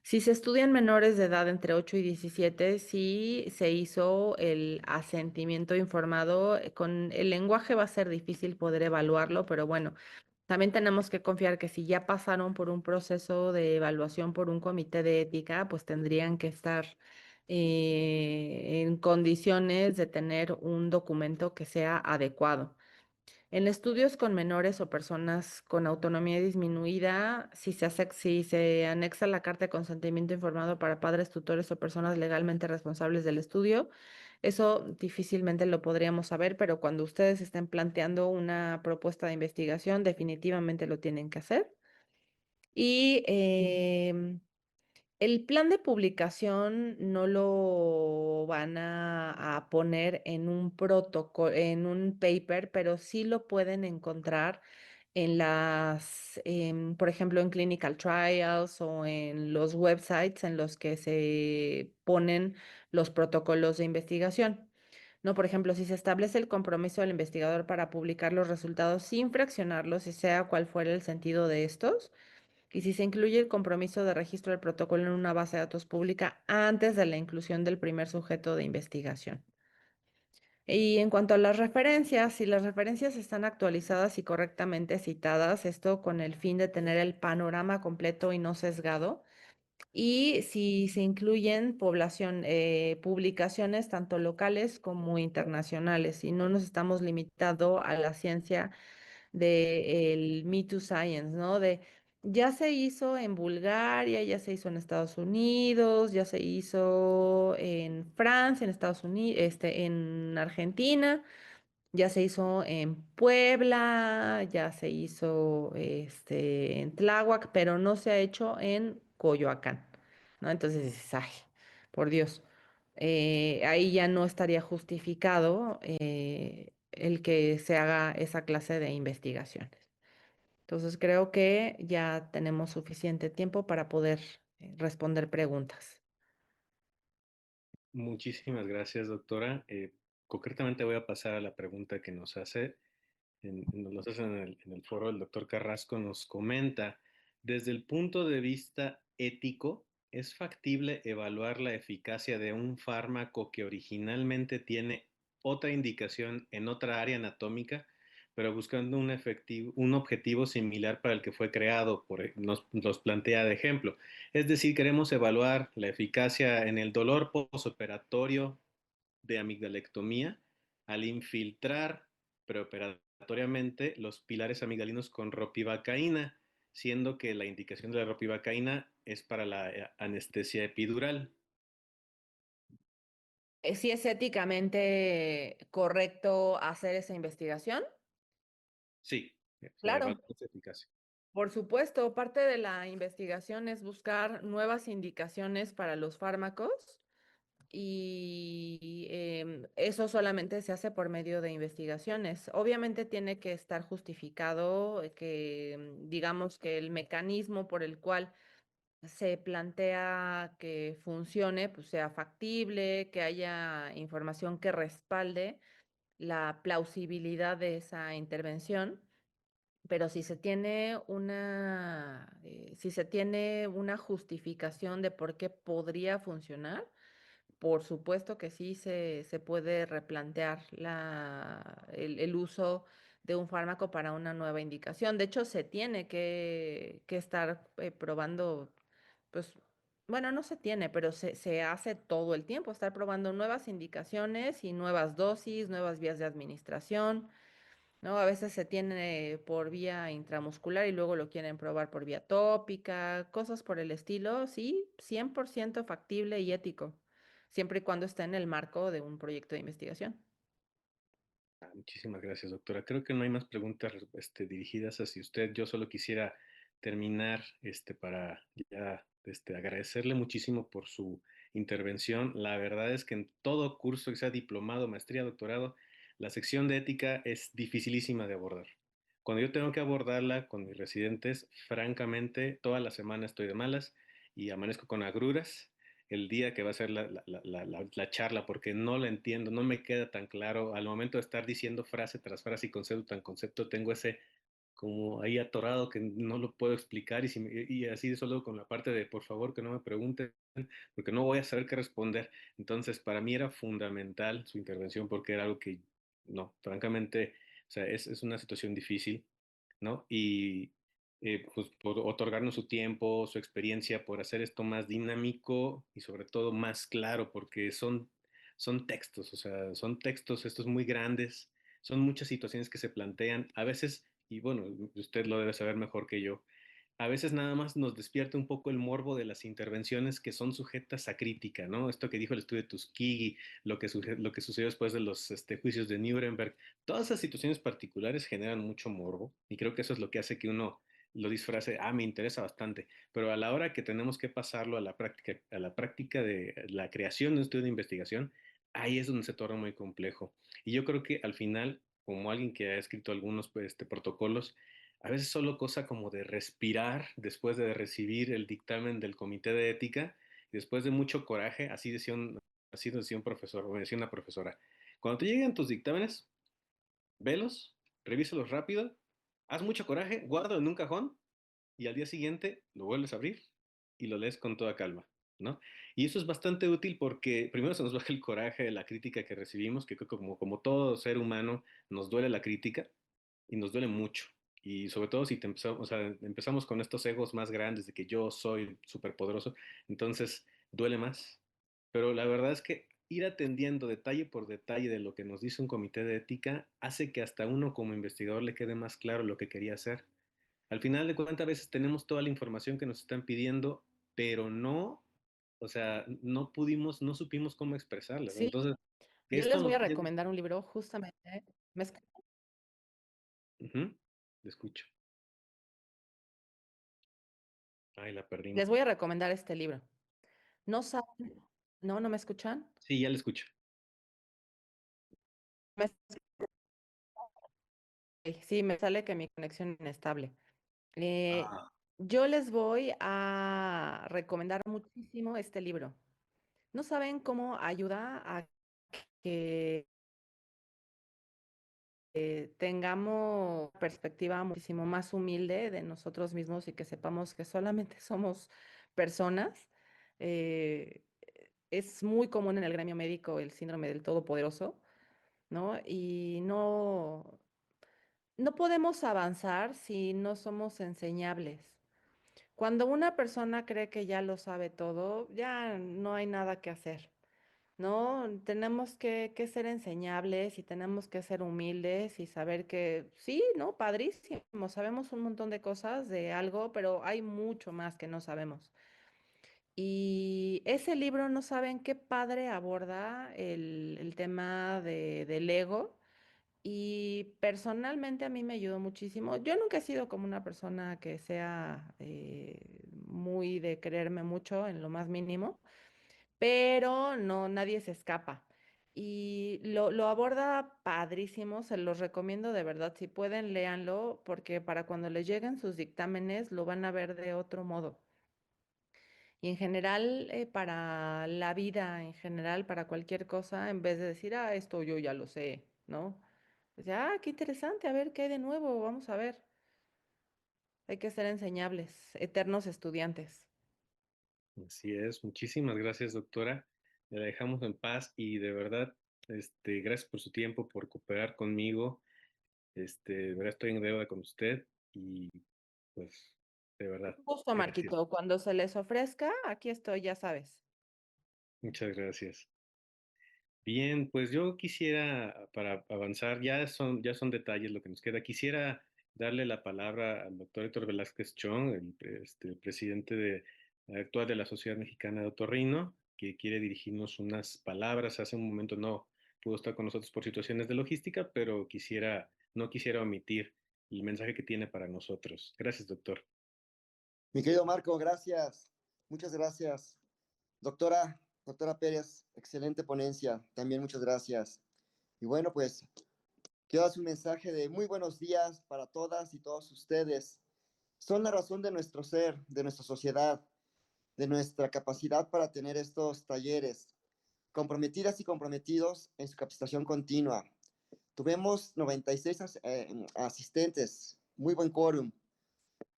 Si se estudian menores de edad entre 8 y 17, sí se hizo el asentimiento informado. Con el lenguaje va a ser difícil poder evaluarlo, pero bueno, también tenemos que confiar que si ya pasaron por un proceso de evaluación por un comité de ética, pues tendrían que estar en condiciones de tener un documento que sea adecuado. En estudios con menores o personas con autonomía disminuida, si se anexa la carta de consentimiento informado para padres, tutores o personas legalmente responsables del estudio, eso difícilmente lo podríamos saber, pero cuando ustedes estén planteando una propuesta de investigación, definitivamente lo tienen que hacer. Y el plan de publicación no lo van a poner en un protocolo, en un paper, pero sí lo pueden encontrar en por ejemplo, en clinical trials o en los websites en los que se ponen los protocolos de investigación. ¿No? Por ejemplo, si se establece el compromiso del investigador para publicar los resultados sin fraccionarlos, y sea cual fuera el sentido de estos, y si se incluye el compromiso de registro del protocolo en una base de datos pública antes de la inclusión del primer sujeto de investigación. Y en cuanto a las referencias, si las referencias están actualizadas y correctamente citadas, esto con el fin de tener el panorama completo y no sesgado, y si se incluyen publicaciones tanto locales como internacionales, y no nos estamos limitando a la ciencia del Me Too Science, ¿no? Ya se hizo en Bulgaria, ya se hizo en Estados Unidos, ya se hizo en Francia, en Estados Unidos, en Argentina, ya se hizo en Puebla, ya se hizo en Tláhuac, pero no se ha hecho en Coyoacán, ¿no? Entonces dices, ay, por Dios, ahí ya no estaría justificado el que se haga esa clase de investigaciones. Entonces creo que ya tenemos suficiente tiempo para poder responder preguntas. Muchísimas gracias, doctora. Concretamente voy a pasar a la pregunta que nos hace nos hace en el foro. El doctor Carrasco nos comenta, desde el punto de vista ético, ¿es factible evaluar la eficacia de un fármaco que originalmente tiene otra indicación en otra área anatómica, pero buscando un objetivo similar para el que fue creado? Nos plantea de ejemplo. Es decir, queremos evaluar la eficacia en el dolor posoperatorio de amigdalectomía al infiltrar preoperatoriamente los pilares amigdalinos con ropivacaína, siendo que la indicación de la ropivacaína es para la anestesia epidural. ¿Si es éticamente correcto hacer esa investigación? Sí, o sea, Claro. evaluar esa eficacia. Por supuesto, parte de la investigación es buscar nuevas indicaciones para los fármacos y eso solamente se hace por medio de investigaciones. Obviamente tiene que estar justificado que, digamos, que el mecanismo por el cual se plantea que funcione, pues sea factible, que haya información que respalde la plausibilidad de esa intervención. Pero si se tiene una justificación de por qué podría funcionar, por supuesto que sí se puede replantear el uso de un fármaco para una nueva indicación. De hecho, se tiene que estar probando, pues, bueno, no se tiene, pero se hace todo el tiempo, estar probando nuevas indicaciones y nuevas dosis, nuevas vías de administración. ¿No? A veces se tiene por vía intramuscular y luego lo quieren probar por vía tópica, cosas por el estilo, sí, 100% factible y ético, siempre y cuando esté en el marco de un proyecto de investigación. Muchísimas gracias, doctora. Creo que no hay más preguntas dirigidas hacia usted. Yo solo quisiera terminar para ya agradecerle muchísimo por su intervención. La verdad es que en todo curso, que sea diplomado, maestría, doctorado, la sección de ética es dificilísima de abordar. Cuando yo tengo que abordarla con mis residentes, francamente, toda la semana estoy de malas y amanezco con agruras el día que va a ser la charla, porque no la entiendo, no me queda tan claro. Al momento de estar diciendo frase tras frase y concepto tras concepto, tengo ese como ahí atorado que no lo puedo explicar y así de solo con la parte de por favor que no me pregunten porque no voy a saber qué responder. Entonces, para mí era fundamental su intervención porque era algo que, no, francamente, o sea, es una situación difícil, ¿no? Y pues por otorgarnos su tiempo, su experiencia, por hacer esto más dinámico y sobre todo más claro, porque son textos, o sea, son textos estos muy grandes, son muchas situaciones que se plantean, a veces, y bueno, usted lo debe saber mejor que yo, a veces nada más nos despierta un poco el morbo de las intervenciones que son sujetas a crítica, ¿no? Esto que dijo el estudio de Tuskegee, lo que sucedió después de los juicios de Nuremberg, todas esas situaciones particulares generan mucho morbo y creo que eso es lo que hace que uno lo disfrace, me interesa bastante, pero a la hora que tenemos que pasarlo a la práctica de la creación de un estudio de investigación, ahí es donde se torna muy complejo. Y yo creo que al final, como alguien que ha escrito algunos pues, protocolos, a veces solo cosa como de respirar después de recibir el dictamen del comité de ética, y después de mucho coraje, así decía un profesor, o me decía una profesora, cuando te lleguen tus dictámenes, velos, revísalos rápido, haz mucho coraje, guárdalo en un cajón y al día siguiente lo vuelves a abrir y lo lees con toda calma, ¿no? Y eso es bastante útil porque primero se nos baja el coraje de la crítica que recibimos, que creo que como todo ser humano nos duele la crítica y nos duele mucho. Y sobre todo si o sea, empezamos con estos egos más grandes de que yo soy superpoderoso, entonces duele más. Pero la verdad es que ir atendiendo detalle por detalle de lo que nos dice un comité de ética hace que hasta uno como investigador le quede más claro lo que quería hacer. Al final de cuentas, a veces tenemos toda la información que nos están pidiendo, pero no, o sea, no supimos cómo expresarla, ¿no? Sí, Entonces, que yo esto les voy nos a lleve. recomendar un libro justamente. ¿Me escu- Ujú, te escucho. Ay, la Les perdimos. voy a recomendar este libro. No saben, no, no me escuchan. Sí, ya la escucho. Me- Sí, me sale que mi conexión es inestable. Eh, Ah, yo les voy a recomendar muchísimo este libro. No saben cómo ayuda a que tengamos una perspectiva muchísimo más humilde de nosotros mismos y que sepamos que solamente somos personas. Eh, es muy común en el gremio médico el síndrome del todopoderoso, ¿no? Y no podemos avanzar si no somos enseñables. Cuando una persona cree que ya lo sabe todo, ya no hay nada que hacer. ¿No? Tenemos que ser enseñables y tenemos que ser humildes y saber que sí, ¿no? Padrísimo, sabemos un montón de cosas de algo, pero hay mucho más que no sabemos. Y ese libro, no saben qué padre aborda el tema del ego. Y personalmente a mí me ayudó muchísimo. Yo nunca he sido como una persona que sea muy de creerme mucho en lo más mínimo, pero no, nadie se escapa. Y lo aborda padrísimo, se los recomiendo de verdad, si pueden, léanlo, porque para cuando les lleguen sus dictámenes lo van a ver de otro modo. Y en general, para la vida, en general, para cualquier cosa, en vez de decir, esto yo ya lo sé, ¿no? Pues qué interesante, a ver qué hay de nuevo, vamos a ver. Hay que ser enseñables, eternos estudiantes. así es. Muchísimas gracias, doctora. La dejamos en paz y de verdad, gracias por su tiempo, por cooperar conmigo. De verdad estoy en deuda con usted y pues, de verdad, Justo, gracias. Marquito, cuando se les ofrezca, aquí estoy, ya sabes. Muchas gracias. Bien, pues yo quisiera, para avanzar, ya son detalles lo que nos queda. Quisiera darle la palabra al doctor Héctor Velázquez Chong, presidente actual de la Sociedad Mexicana de Otorrino, que quiere dirigirnos unas palabras. Hace un momento no pudo estar con nosotros por situaciones de logística, pero no quisiera omitir el mensaje que tiene para nosotros. Gracias, doctor. Mi querido Marco, gracias. Muchas gracias. Doctora Pérez, excelente ponencia. También muchas gracias. Y bueno, pues quiero dar un mensaje de muy buenos días para todas y todos ustedes. Son la razón de nuestro ser, de nuestra sociedad, de nuestra capacidad para tener estos talleres, comprometidas y comprometidos en su capacitación continua. Tuvimos 96 asistentes, muy buen quórum.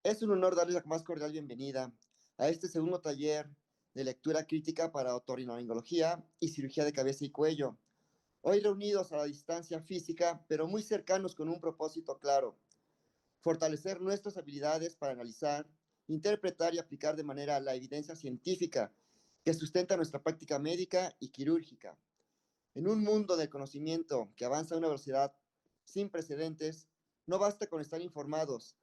Es un honor darles la más cordial bienvenida a este segundo taller de lectura crítica para otorrinolaringología y cirugía de cabeza y cuello. Hoy reunidos a la distancia física, pero muy cercanos con un propósito claro: fortalecer nuestras habilidades para analizar, interpretar y aplicar de manera la evidencia científica que sustenta nuestra práctica médica y quirúrgica. En un mundo del conocimiento que avanza a una velocidad sin precedentes, no basta con estar informados.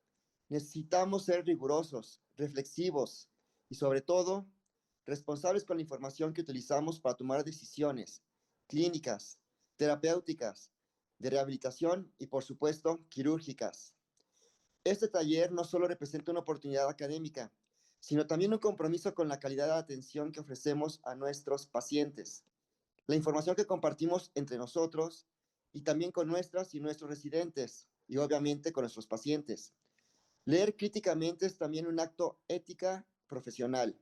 Necesitamos ser rigurosos, reflexivos y sobre todo responsables con la información que utilizamos para tomar decisiones clínicas, terapéuticas, de rehabilitación y por supuesto quirúrgicas. Este taller no solo representa una oportunidad académica, sino también un compromiso con la calidad de atención que ofrecemos a nuestros pacientes. La información que compartimos entre nosotros y también con nuestras y nuestros residentes y obviamente con nuestros pacientes. Leer críticamente es también un acto ética profesional.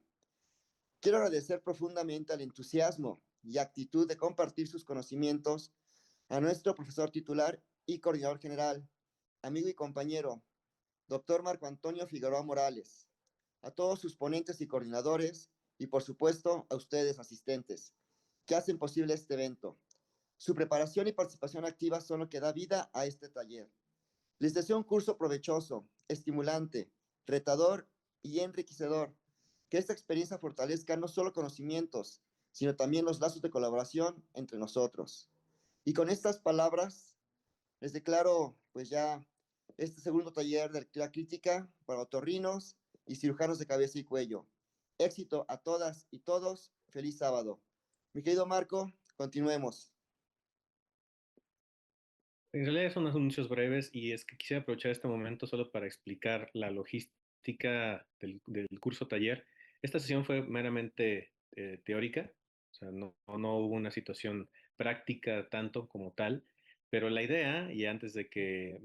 Quiero agradecer profundamente al entusiasmo y actitud de compartir sus conocimientos a nuestro profesor titular y coordinador general, amigo y compañero, doctor Marco Antonio Figueroa Morales, a todos sus ponentes y coordinadores y por supuesto a ustedes asistentes que hacen posible este evento. Su preparación y participación activa son lo que da vida a este taller. Les deseo un curso provechoso, estimulante, retador y enriquecedor. Que esta experiencia fortalezca no solo conocimientos, sino también los lazos de colaboración entre nosotros. Y con estas palabras, les declaro pues ya este segundo taller de la crítica para otorrinos y cirujanos de cabeza y cuello. Éxito a todas y todos. Feliz sábado. Mi querido Marco, continuemos. En realidad son anuncios breves y es que quisiera aprovechar este momento solo para explicar la logística del curso taller. Esta sesión fue meramente teórica, o sea, no hubo una situación práctica tanto como tal, pero la idea, y antes de que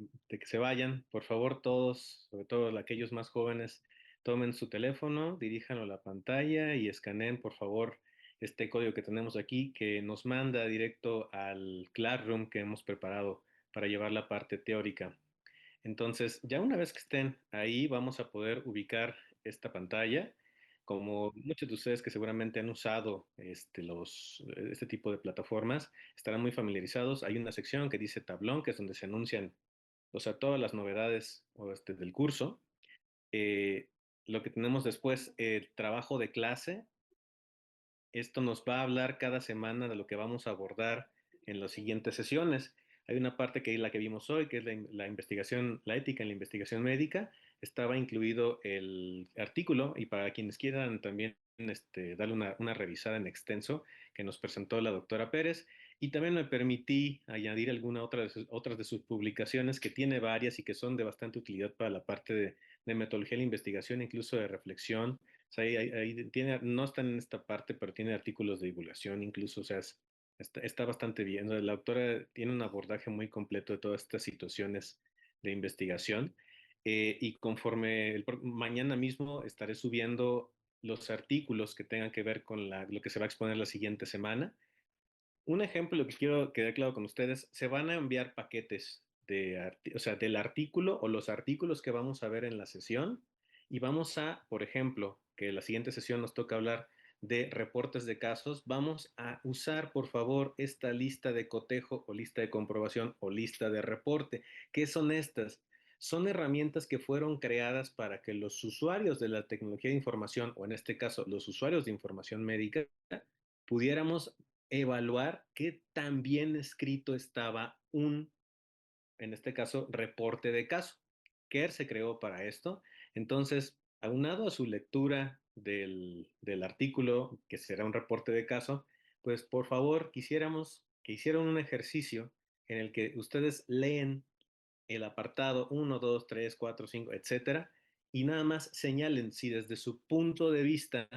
se vayan, por favor todos, sobre todo aquellos más jóvenes, tomen su teléfono, diríjanlo a la pantalla y escaneen por favor este código que tenemos aquí que nos manda directo al Classroom que hemos preparado para llevar la parte teórica. Entonces, ya una vez que estén ahí, vamos a poder ubicar esta pantalla. Como muchos de ustedes que seguramente han usado este tipo de plataformas, estarán muy familiarizados. Hay una sección que dice tablón, que es donde se anuncian, o sea, todas las novedades del curso. Eh, lo que tenemos después, el trabajo de clase. Esto nos va a hablar cada semana de lo que vamos a abordar en las siguientes sesiones. Hay una parte que es la que vimos hoy, que es la investigación, la ética en la investigación médica. Estaba incluido el artículo y para quienes quieran también darle una revisada en extenso que nos presentó la doctora Pérez. Y también me permití añadir alguna otras de sus publicaciones que tiene varias y que son de bastante utilidad para la parte de metodología de la investigación, incluso de reflexión. O sea, tiene, no está en esta parte, pero tiene artículos de divulgación incluso, o sea, está bastante bien. O sea, la autora tiene un abordaje muy completo de todas estas situaciones de investigación. Y conforme mañana mismo estaré subiendo los artículos que tengan que ver con lo que se va a exponer la siguiente semana. Un ejemplo, lo que quiero quedar claro con ustedes, se van a enviar paquetes o sea, del artículo o los artículos que vamos a ver en la sesión y vamos a, por ejemplo, que la siguiente sesión nos toca hablar de reportes de casos, vamos a usar, por favor, esta lista de cotejo o lista de comprobación o lista de reporte. ¿Qué son estas? Son herramientas que fueron creadas para que los usuarios de la tecnología de información, o en este caso, los usuarios de información médica, pudiéramos evaluar qué tan bien escrito estaba en este caso, reporte de caso. Kerr se creó para esto. Entonces, aunado a su lectura del artículo, que será un reporte de caso, pues por favor quisiéramos que hicieran un ejercicio en el que ustedes leen el apartado 1, 2, 3, 4, 5, etcétera, y nada más señalen si desde su punto de vista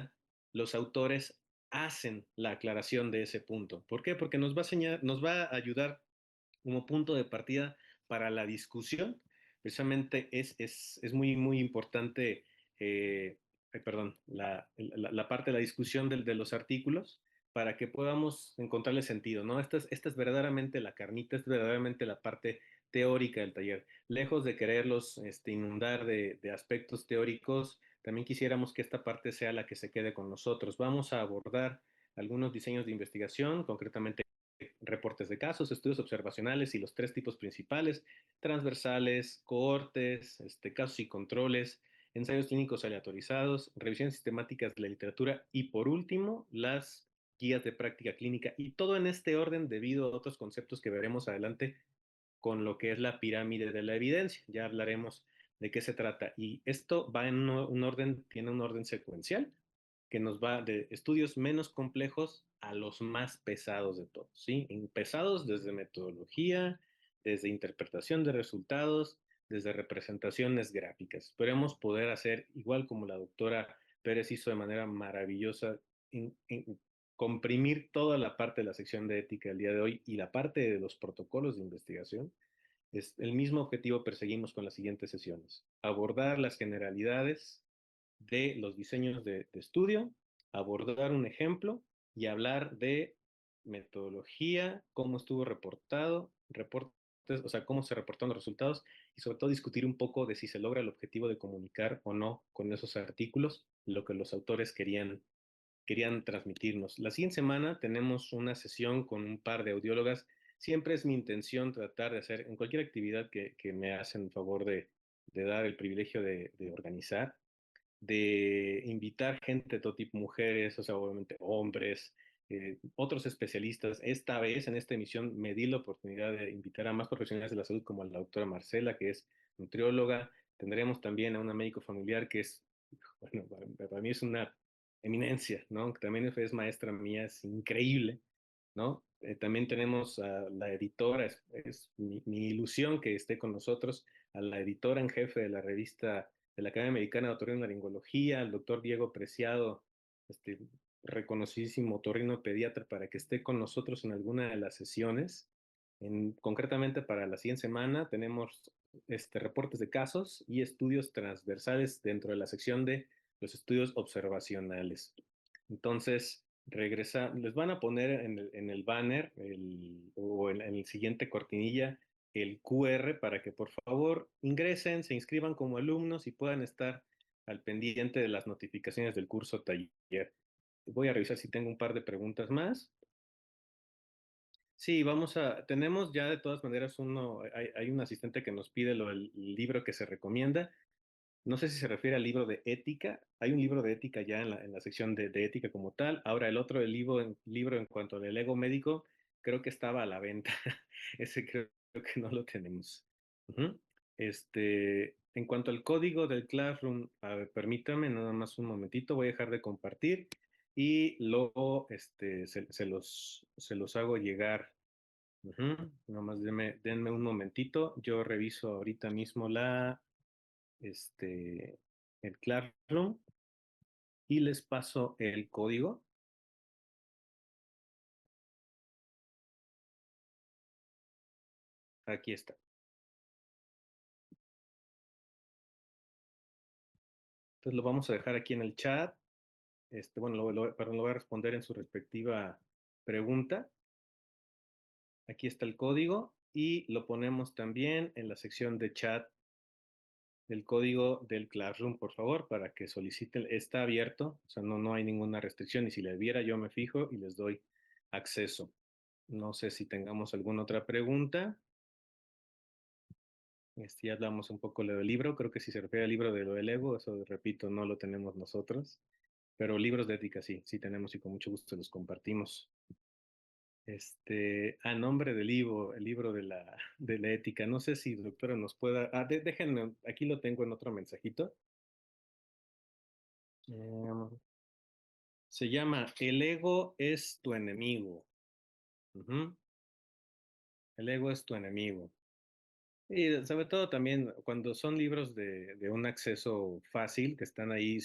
los autores hacen la aclaración de ese punto. ¿Por qué? Porque nos va a ayudar como punto de partida para la discusión. Precisamente es muy importante, perdón, la parte de la discusión de los artículos para que podamos encontrarle sentido, ¿no? Esta es verdaderamente la carnita, es verdaderamente la parte teórica del taller. Lejos de quererlos inundar de aspectos teóricos, también quisiéramos que esta parte sea la que se quede con nosotros. Vamos a abordar algunos diseños de investigación, concretamente reportes de casos, estudios observacionales y los tres tipos principales, transversales, cohortes, casos y controles, ensayos clínicos aleatorizados, revisiones sistemáticas de la literatura y por último, las guías de práctica clínica y todo en este orden debido a otros conceptos que veremos adelante con lo que es la pirámide de la evidencia. Ya hablaremos de qué se trata. Y esto va en un orden, tiene un orden secuencial que nos va de estudios menos complejos a los más pesados de todos, ¿sí? Pesados desde metodología, desde interpretación de resultados, desde representaciones gráficas. Esperemos poder hacer, igual como la doctora Pérez hizo de manera maravillosa, comprimir toda la parte de la sección de ética del día de hoy y la parte de los protocolos de investigación. Es el mismo objetivo perseguimos con las siguientes sesiones: abordar las generalidades de los diseños de estudio, abordar un ejemplo y hablar de metodología, cómo estuvo reportado, reportes, o sea, cómo se reportaron los resultados, y sobre todo discutir un poco de si se logra el objetivo de comunicar o no con esos artículos lo que los autores querían transmitirnos. La siguiente semana tenemos una sesión con un par de audiólogas. Siempre es mi intención tratar de hacer en cualquier actividad que me hacen favor de dar el privilegio de organizar, de invitar gente de todo tipo, mujeres, o sea, obviamente hombres, otros especialistas. Esta vez, en esta emisión, me di la oportunidad de invitar a más profesionales de la salud, como la doctora Marcela, que es nutrióloga. Tendremos también a una médico familiar que es, bueno, para mí es una eminencia, ¿no? Que también es maestra mía, es increíble, ¿no? También tenemos a la editora, es mi ilusión que esté con nosotros, a la editora en jefe de la revista de la Academia Americana de Otorrinolaringología, al doctor Diego Preciado, este reconocidísimo otorrino pediatra, para que esté con nosotros en alguna de las sesiones. Concretamente para la siguiente semana tenemos reportes de casos y estudios transversales dentro de la sección de los estudios observacionales. Entonces, les van a poner en el banner o en el siguiente cortinilla el QR para que por favor ingresen, se inscriban como alumnos y puedan estar al pendiente de las notificaciones del curso taller. Voy a revisar si tengo un par de preguntas más. Sí, tenemos ya de todas maneras hay un asistente que nos pide el libro que se recomienda. No sé si se refiere al libro de ética. Hay un libro de ética ya en la sección de ética como tal. Ahora el libro en cuanto al ego médico, creo que estaba a la venta. Ese creo que no lo tenemos. Uh-huh. En cuanto al código del Classroom, a ver, permítame nada más un momentito, voy a dejar de compartir y luego se los hago llegar. Uh-huh. Nada más denme un momentito. Yo reviso ahorita mismo el Classroom y les paso el código. Aquí está. Entonces lo vamos a dejar aquí en el chat. Bueno, perdón, lo voy a responder en su respectiva pregunta. Aquí está el código y lo ponemos también en la sección de chat del código del Classroom, por favor, para que soliciten. Está abierto, o sea, no hay ninguna restricción, y si la hubiera yo me fijo y les doy acceso. No sé si tengamos alguna otra pregunta. Ya hablamos un poco del libro, creo que si se refiere al libro de lo del ego, eso repito, no lo tenemos nosotros, pero libros de ética sí tenemos y con mucho gusto los compartimos. A nombre del libro, el libro de la ética, no sé si doctora nos pueda, déjenme, aquí lo tengo en otro mensajito. Se llama El ego es tu enemigo. Uh-huh. El ego es tu enemigo. Y sobre todo también cuando son libros de un acceso fácil, que están ahí o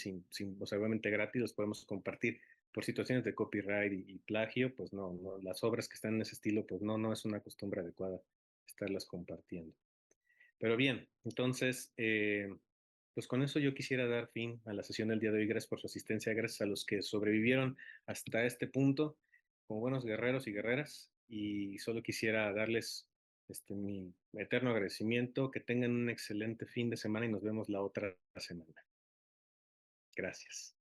sea, obviamente gratis, los podemos compartir. Por situaciones de copyright y plagio, pues no, las obras que están en ese estilo, pues no es una costumbre adecuada estarlas compartiendo. Pero bien, entonces, pues con eso yo quisiera dar fin a la sesión del día de hoy. Gracias por su asistencia, gracias a los que sobrevivieron hasta este punto como buenos guerreros y guerreras. Y solo quisiera darles mi eterno agradecimiento, que tengan un excelente fin de semana y nos vemos la otra semana. Gracias.